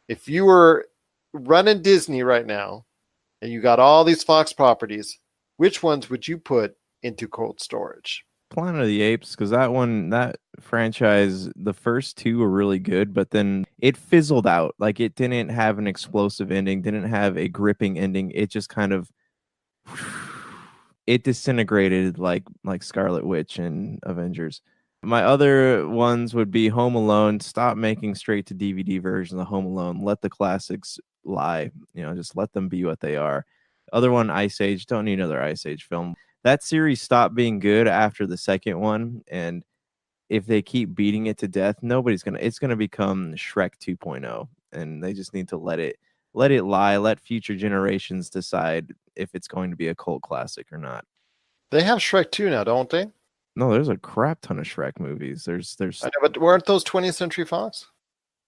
if you were running Disney right now and you got all these Fox properties, which ones would you put into cold storage? Planet of the Apes, because that franchise, the first 2 were really good, but then it fizzled out. Like, it didn't have an explosive ending, didn't have a gripping ending. It just kind of it disintegrated like Scarlet Witch and Avengers. My other ones would be Home Alone. Stop making straight to DVD versions of Home Alone. Let the classics lie. You know, just let them be what they are. Other one, Ice Age. Don't need another Ice Age film. That series stopped being good after the second one, and if they keep beating it to death, it's gonna become Shrek 2.0, and they just need to let it lie, let future generations decide if it's going to be a cult classic or not. They have Shrek 2 now, don't they? No, there's a crap ton of Shrek movies. There's I know, but weren't those 20th Century Fox?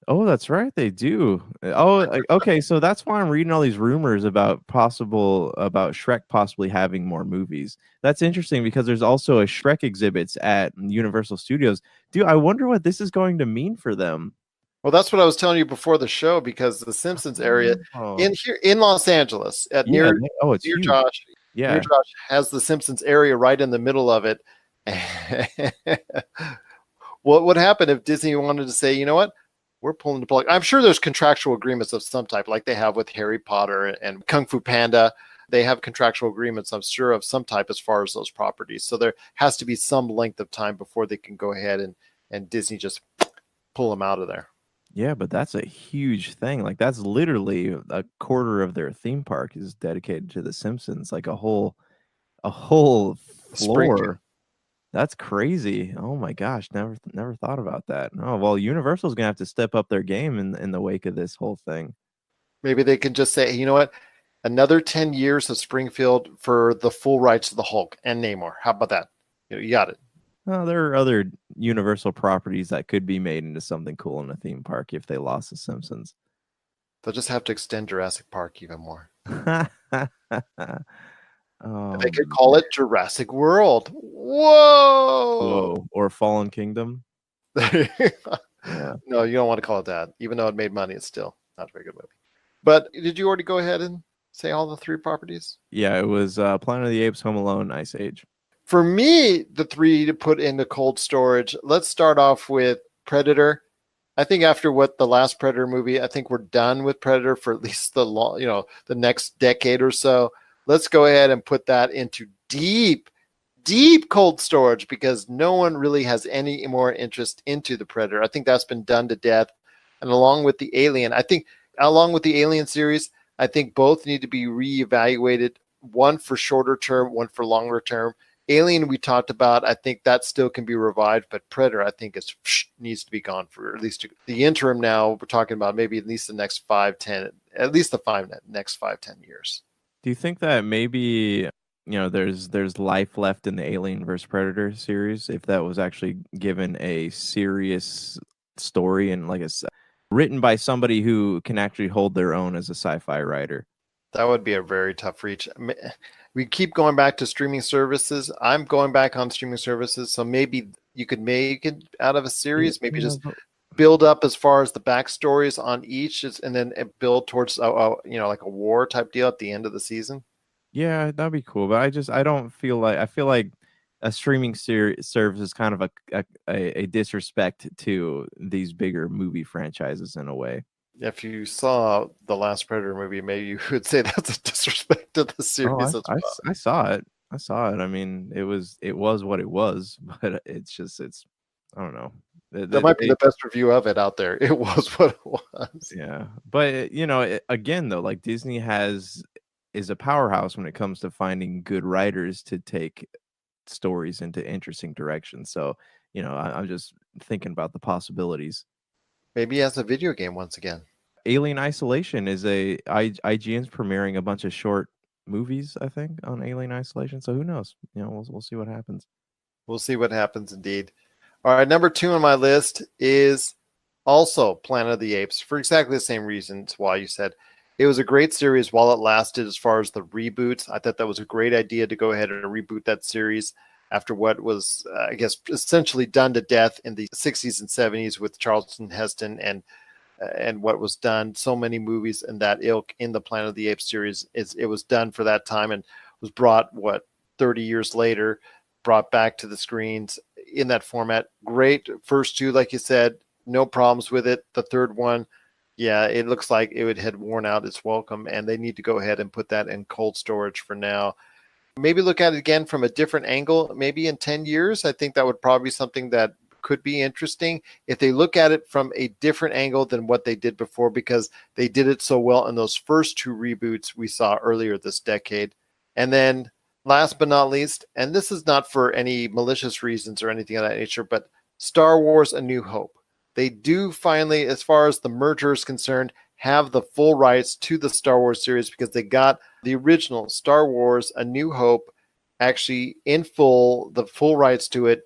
Oh, that's right, they do. Oh, okay, so that's why I'm reading all these rumors about Shrek possibly having more movies. That's interesting because there's also a Shrek exhibits at Universal Studios. Dude, I wonder what this is going to mean for them. Well, that's what I was telling you before the show, because the Simpsons area in Los Angeles near Josh. Yeah, near Josh has the Simpsons area right in the middle of it. What would happen if Disney wanted to say, you know what? We're pulling the plug. I'm sure there's contractual agreements of some type, like they have with Harry Potter and Kung Fu Panda. They have contractual agreements, I'm sure, of some type as far as those properties. So there has to be some length of time before they can go ahead and Disney just pull them out of there. Yeah, but that's a huge thing. Like, that's literally a quarter of their theme park is dedicated to the Simpsons, like a whole floor. That's crazy. Oh my gosh, never thought about that. Oh, well, Universal's gonna have to step up their game in the wake of this whole thing. Maybe they can just say, hey, you know what? Another 10 years of Springfield for the full rights to the Hulk and Namor. How about that? You got it. Well, there are other Universal properties that could be made into something cool in a theme park if they lost the Simpsons. They'll just have to extend Jurassic Park even more. They could call it Jurassic World. Whoa! Or Fallen Kingdom. Yeah. No, you don't want to call it that. Even though it made money, it's still not a very good movie. But did you already go ahead and say all the 3 properties? Yeah, it was Planet of the Apes, Home Alone, Ice Age. For me, the 3 to put into cold storage, let's start off with Predator. I think after what the last Predator movie, I think we're done with Predator for at least the next decade or so. Let's go ahead and put that into deep cold storage because no one really has any more interest into the Predator. I think that's been done to death. And along with the Alien series, I think both need to be reevaluated, one for shorter term, one for longer term. Alien we talked about, I think that still can be revived, but Predator I think needs to be gone for at least the interim now. We're talking about maybe at least the next 5-10 years. Do you think that maybe there's life left in the Alien vs Predator series if that was actually given a serious story and written by somebody who can actually hold their own as a sci-fi writer? That would be a very tough reach. We keep going back to streaming services. I'm going back on streaming services, so maybe you could make it out of a series. Maybe just build up as far as the backstories on each, and then build towards like a war type deal at the end of the season. Yeah, that'd be cool. But I feel like a streaming service is kind of a disrespect to these bigger movie franchises in a way. If you saw the last Predator movie, maybe you would say that's a disrespect to the series as well. I saw it. I mean, it was what it was, but it's I don't know. That might be the best review of it out there. It was what it was. Yeah, but again though, like Disney is a powerhouse when it comes to finding good writers to take stories into interesting directions. So I'm just thinking about the possibilities. Maybe as a video game once again. Alien Isolation is IGN's premiering a bunch of short movies, I think, on Alien Isolation. So who knows? We'll see what happens. We'll see what happens indeed. All right, number 2 on my list is also Planet of the Apes for exactly the same reasons why you said it was a great series while it lasted. As far as the reboots, I thought that was a great idea to go ahead and reboot that series after what was, I guess, essentially done to death in the 60s and 70s with Charlton Heston and what was done. So many movies in that ilk in the Planet of the Apes series, it was done for that time and was brought, 30 years later, brought back to the screens in that format. Great first 2, like you said, no problems with it. The third one, yeah, it looks like it had worn out its welcome, and they need to go ahead and put that in cold storage for now. Maybe look at it again from a different angle, maybe in 10 years. I think that would probably be something that could be interesting if they look at it from a different angle than what they did before, because they did it so well in those first 2 reboots we saw earlier this decade. And then last but not least, and this is not for any malicious reasons or anything of that nature, but Star Wars A New Hope. They do finally, as far as the merger is concerned, have the full rights to the Star Wars series because they got the original Star Wars A New Hope actually in full, the full rights to it.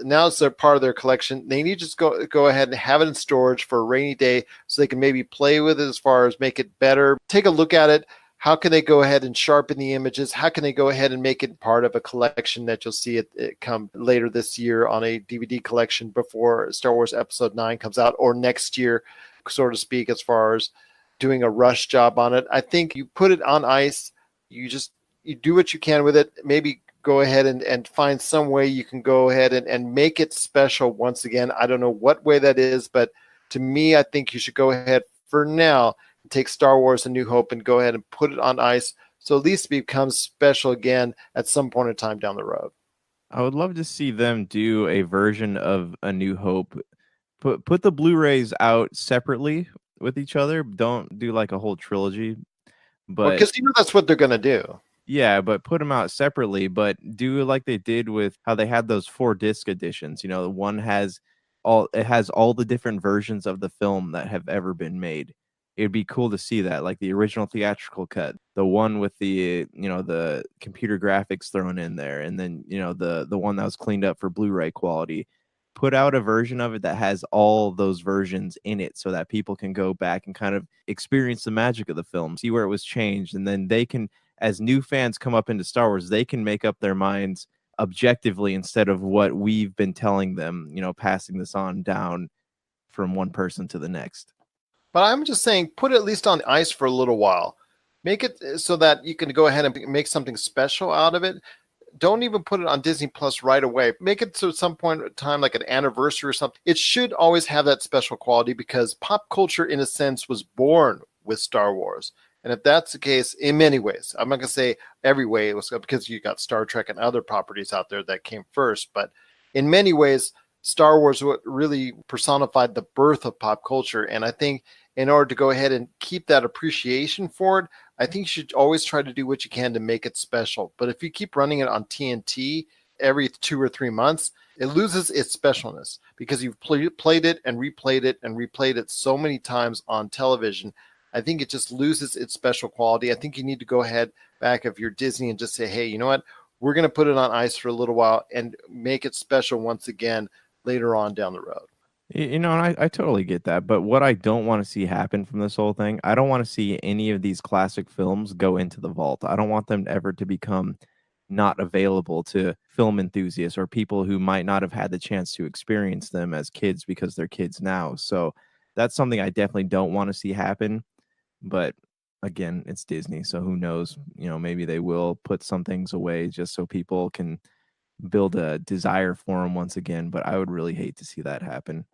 Now it's a part of their collection. They need to just go ahead and have it in storage for a rainy day so they can maybe play with it as far as make it better. Take a look at it. How can they go ahead and sharpen the images? How can they go ahead and make it part of a collection that you'll see it come later this year on a DVD collection before Star Wars Episode 9 comes out, or next year, so to speak, as far as doing a rush job on it? I think you put it on ice. You do what you can with it. Maybe go ahead and find some way you can go ahead and make it special once again. I don't know what way that is, but to me, I think you should go ahead for now and take Star Wars A New Hope and go ahead and put it on ice so at least it becomes special again at some point in time down the road. I would love to see them do a version of A New Hope. Put the Blu-rays out separately with each other. Don't do like a whole trilogy. But because that's what they're going to do. Yeah, but put them out separately, but do like they did with how they had those 4-disc editions. One has all the different versions of the film that have ever been made. It'd be cool to see that, like the original theatrical cut, the one with the the computer graphics thrown in there, and then the one that was cleaned up for Blu-ray quality. put out a version of it that has all those versions in it so that people can go back and kind of experience the magic of the film, see where it was changed, and then they can, as new fans come up into Star Wars, they can make up their minds objectively instead of what we've been telling them, passing this on down from one person to the next. But I'm just saying, put it at least on ice for a little while. Make it so that you can go ahead and make something special out of it. Don't even put it on Disney Plus right away. Make it so at some point in time, like an anniversary or something. It should always have that special quality because pop culture, in a sense, was born with Star Wars. And if that's the case, in many ways, I'm not going to say every way, it was because you got Star Trek and other properties out there that came first. But in many ways, Star Wars really personified the birth of pop culture. And I think in order to go ahead and keep that appreciation for it, I think you should always try to do what you can to make it special. But if you keep running it on TNT every 2 or 3 months, it loses its specialness because you've played it and replayed it and replayed it so many times on television. I think it just loses its special quality. I think you need to go ahead back if you're Disney and just say, hey, you know what? We're going to put it on ice for a little while and make it special once again later on down the road. And I totally get that. But what I don't want to see happen from this whole thing, I don't want to see any of these classic films go into the vault. I don't want them ever to become not available to film enthusiasts or people who might not have had the chance to experience them as kids because they're kids now. So that's something I definitely don't want to see happen. But again, it's Disney, so who knows? Maybe they will put some things away just so people can build a desire for them once again. But I would really hate to see that happen.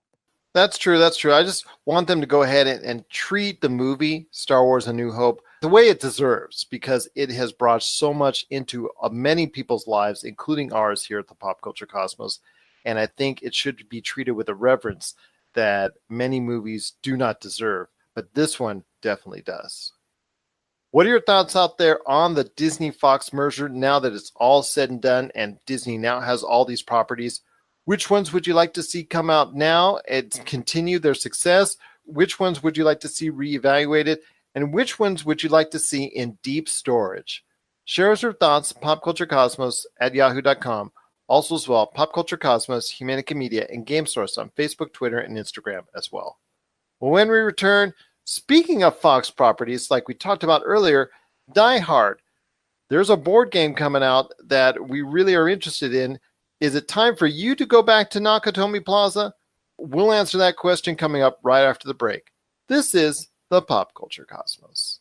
That's true. That's true. I just want them to go ahead and treat the movie Star Wars: A New Hope the way it deserves, because it has brought so much into many people's lives, including ours here at the Pop Culture Cosmos. And I think it should be treated with a reverence that many movies do not deserve. But this one definitely does. What are your thoughts out there on the Disney-Fox merger now that it's all said and done and Disney now has all these properties? Which ones would you like to see come out now and continue their success? Which ones would you like to see reevaluated? And which ones would you like to see in deep storage? Share us your thoughts, popculturecosmos@yahoo.com. Also as well, Pop Culture Cosmos, Humanica Media, and Game Source on Facebook, Twitter, and Instagram as well. Well, when we return, speaking of Fox properties, like we talked about earlier, Die Hard. There's a board game coming out that we really are interested in. Is it time for you to go back to Nakatomi Plaza? We'll answer that question coming up right after the break. This is the Pop Culture Cosmos.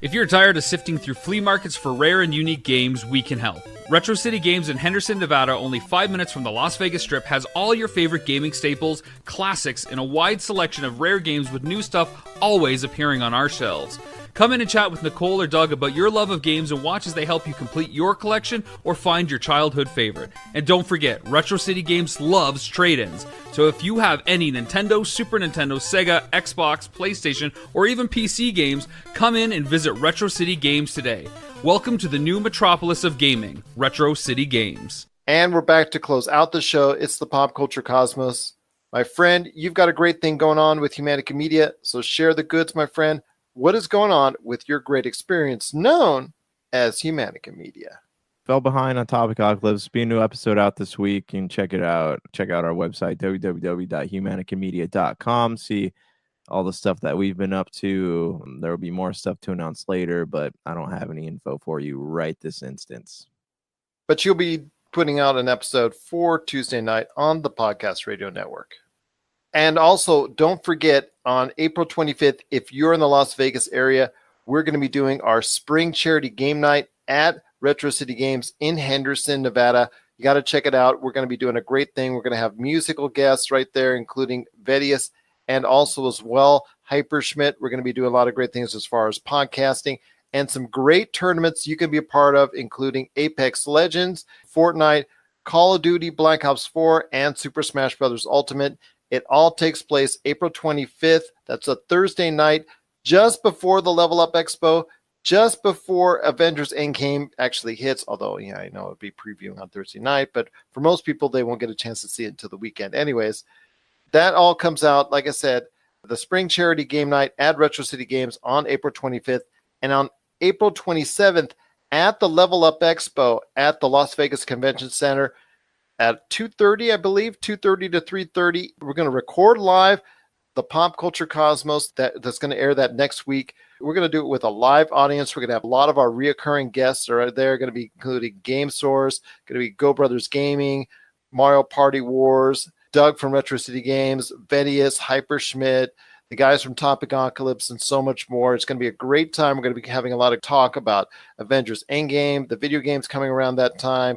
If you're tired of sifting through flea markets for rare and unique games, we can help. Retro City Games in Henderson, Nevada, only 5 minutes from the Las Vegas Strip, has all your favorite gaming staples, classics, and a wide selection of rare games with new stuff always appearing on our shelves. Come in and chat with Nicole or Doug about your love of games and watch as they help you complete your collection or find your childhood favorite. And don't forget, Retro City Games loves trade-ins. So if you have any Nintendo, Super Nintendo, Sega, Xbox, PlayStation, or even PC games, come in and visit Retro City Games today. Welcome to the new metropolis of gaming, Retro City Games. And we're back to close out the show. It's the Pop Culture Cosmos. My friend, you've got a great thing going on with Humanica Media, so share the goods, my friend. What is going on with your great experience known as Humanica Media? Fell behind on Topic Apocalypse. Be a new episode out this week. You can check it out. Check out our website, www.humanicamedia.com. See all the stuff that we've been up to. There will be more stuff to announce later, but I don't have any info for you right this instance. But you'll be putting out an episode for Tuesday night on the Podcast Radio Network. And also, don't forget, on April 25th, if you're in the Las Vegas area, we're going to be doing our spring charity game night at Retro City Games in Henderson, Nevada. You got to check it out. We're going to be doing a great thing. We're going to have musical guests right there, including Vedius and also as well Hyperschmidt. We're going to be doing a lot of great things as far as podcasting and some great tournaments you can be a part of, including Apex Legends, Fortnite, Call of Duty, Black Ops 4, and Super Smash Bros. Ultimate. It all takes place April 25th. That's a Thursday night, just before the Level Up Expo, just before Avengers Endgame actually hits. Although, yeah, I know it'll be previewing on Thursday night, but for most people, they won't get a chance to see it until the weekend. Anyways, that all comes out, like I said, the spring charity game night at Retro City Games on April 25th, and on April 27th at the Level Up Expo at the Las Vegas Convention Center. at 2:30, I believe, 2:30 to 3:30. We're going to record live the Pop Culture Cosmos that's going to air that next week. We're going to do it with a live audience. We're going to have a lot of our reoccurring guests are there, going to be including Game Source, going to be Go Brothers Gaming, Mario Party Wars, Doug from Retro City Games, Vedius, Hyper Schmidt, the guys from Topicocalypse, and so much more. It's going to be a great time. We're going to be having a lot of talk about Avengers Endgame, the video games coming around that time,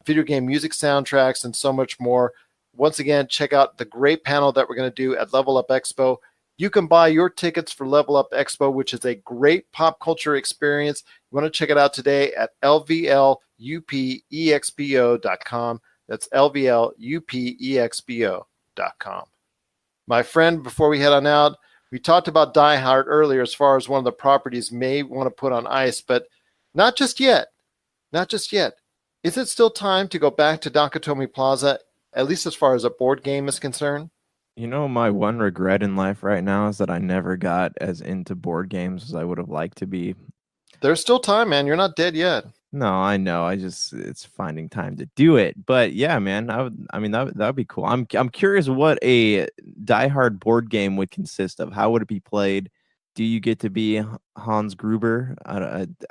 video game music soundtracks, and so much more. Once again, check out the great panel that we're going to do at Level Up Expo. You can buy your tickets for Level Up Expo, which is a great pop culture experience. You want to check it out today at lvlupexpo.com. That's lvlupexpo.com. My friend, before we head on out, we talked about Die Hard earlier as far as one of the properties may want to put on ice, but not just yet. Not just yet. Is it still time to go back to Nakatomi Plaza, at least as far as a board game is concerned? You know, my one regret in life right now is that I never got as into board games as I would have liked to be. There's still time, man. You're not dead yet. No, I know. It's finding time to do it. But yeah, man, that would be cool. I'm curious what a Die Hard board game would consist of. How would it be played? Do you get to be Hans Gruber?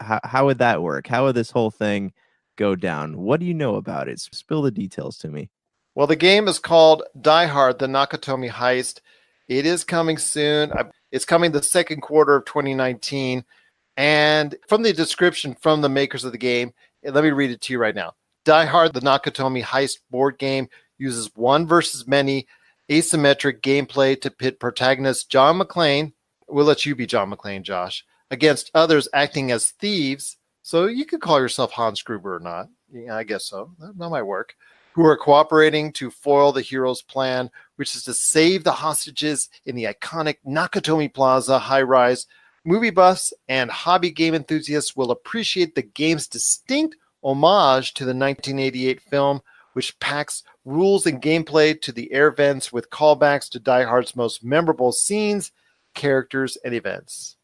How would that work? How would this whole thing go down? What do you know about it? Spill the details to me. Well, the game is called Die Hard, the Nakatomi Heist. It is coming soon. It's coming the second quarter of 2019. And from the description from the makers of the game, let me read it to you right now. Die Hard, the Nakatomi Heist board game, uses one versus many asymmetric gameplay to pit protagonist John McClane, we'll let you be John McClane, Josh, against others acting as thieves. So you could call yourself Hans Gruber or not. Yeah, I guess so. That might work. Who are cooperating to foil the hero's plan, which is to save the hostages in the iconic Nakatomi Plaza high-rise. Movie buffs and hobby game enthusiasts will appreciate the game's distinct homage to the 1988 film, which packs rules and gameplay to the air vents with callbacks to Die Hard's most memorable scenes, characters, and events.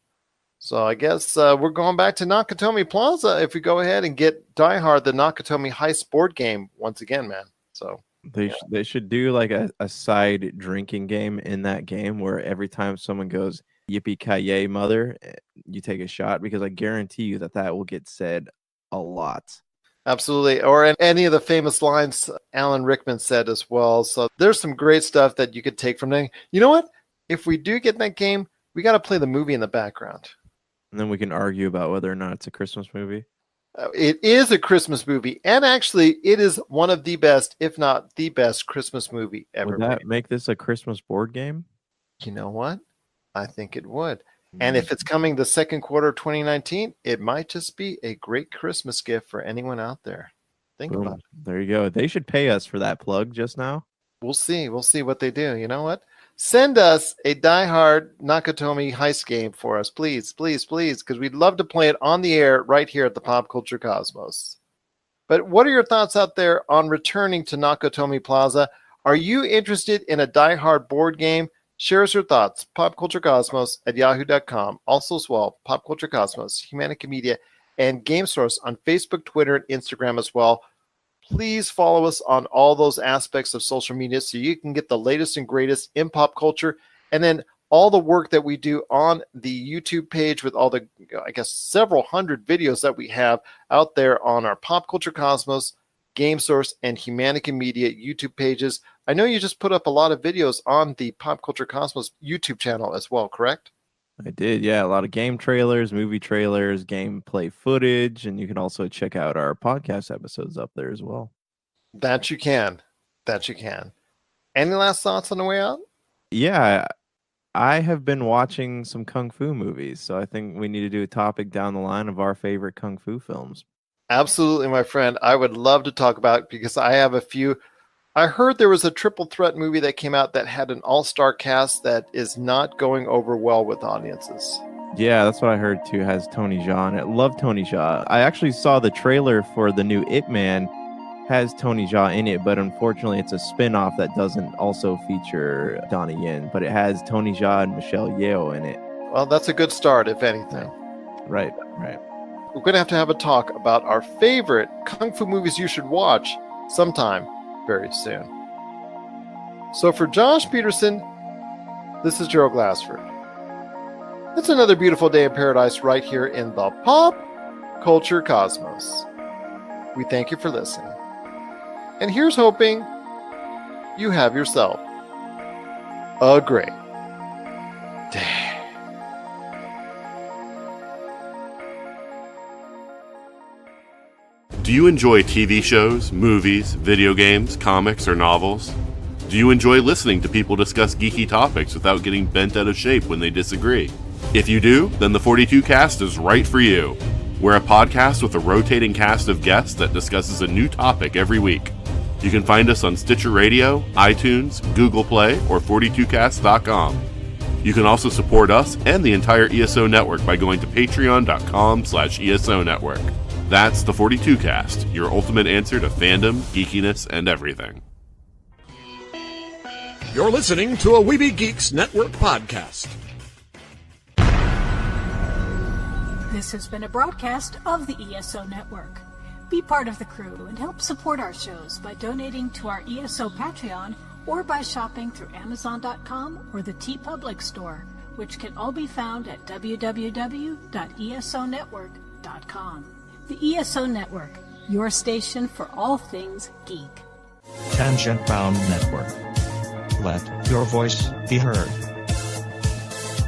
So I guess we're going back to Nakatomi Plaza if we go ahead and get Die Hard, the Nakatomi Heist board game once again, man. So they should do like a side drinking game in that game where every time someone goes yippee-ki-yay mother, you take a shot, because I guarantee you that will get said a lot. Absolutely. Or in any of the famous lines Alan Rickman said as well. So there's some great stuff that you could take from there. You know what? If we do get that game, we got to play the movie in the background. And then we can argue about whether or not it's a Christmas movie. It is a Christmas movie. And actually, it is one of the best, if not the best, Christmas movie ever Would that made. make this a Christmas board game? You know what? I think it would. And if it's coming the second quarter of 2019, it might just be a great Christmas gift for anyone out there. Think Boom. about it. There you go. They should pay us for that plug just now. We'll see. We'll see what they do. You know what? Send us a Die Hard Nakatomi Heist game for us, please, please, please, because we'd love to play it on the air right here at the Pop Culture Cosmos. But what are your thoughts out there on returning to Nakatomi Plaza? Are you interested in a Die Hard board game? Share us your thoughts. popculturecosmos@yahoo.com. Also as well, Pop Culture Cosmos, Humanica Media, and Game Source on Facebook, Twitter, and Instagram as well. Please follow us on all those aspects of social media so you can get the latest and greatest in pop culture. And then all the work that we do on the YouTube page with all the, I guess, several hundred videos that we have out there on our Pop Culture Cosmos, Game Source, and Humanica Media YouTube pages. I know you just put up a lot of videos on the Pop Culture Cosmos YouTube channel as well, correct? I did, yeah. A lot of game trailers, movie trailers, gameplay footage, and you can also check out our podcast episodes up there as well. That you can. That you can. Any last thoughts on the way out? Yeah, I have been watching some Kung Fu movies, so I think we need to do a topic down the line of our favorite Kung Fu films. Absolutely, my friend. I would love to talk about it because I have a few. I heard there was a triple threat movie that came out that had an all-star cast that is not going over well with audiences. Yeah, that's what I heard too. It has Tony Jaa in it. Love Tony Jaa. I actually saw the trailer for the new Ip Man. Has Tony Jaa in it, but unfortunately it's a spin-off that doesn't also feature Donnie Yen, but it has Tony Jaa and Michelle Yeoh in it. Well, that's a good start, if anything. Right. We're going to have a talk about our favorite Kung Fu movies you should watch sometime very soon. So for Josh Peterson, this is Gerald Glassford. It's another beautiful day in paradise right here in the pop culture cosmos. We thank you for listening. And here's hoping you have yourself a great day. Do you enjoy TV shows, movies, video games, comics, or novels? Do you enjoy listening to people discuss geeky topics without getting bent out of shape when they disagree? If you do, then the 42 Cast is right for you. We're a podcast with a rotating cast of guests that discusses a new topic every week. You can find us on Stitcher Radio, iTunes, Google Play, or 42cast.com. You can also support us and the entire ESO Network by going to patreon.com/ESO Network. That's the 42 Cast, your ultimate answer to fandom, geekiness, and everything. You're listening to a Weeby Geeks Network podcast. This has been a broadcast of the ESO Network. Be part of the crew and help support our shows by donating to our ESO Patreon or by shopping through Amazon.com or the TeePublic store, which can all be found at www.esonetwork.com. The ESO Network, your station for all things geek. Tangent Bound Network. Let your voice be heard.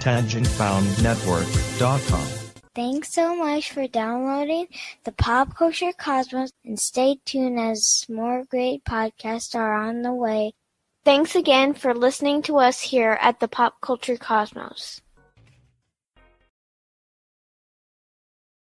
TangentBoundNetwork.com. Thanks so much for downloading the Pop Culture Cosmos, and stay tuned as more great podcasts are on the way. Thanks again for listening to us here at the Pop Culture Cosmos.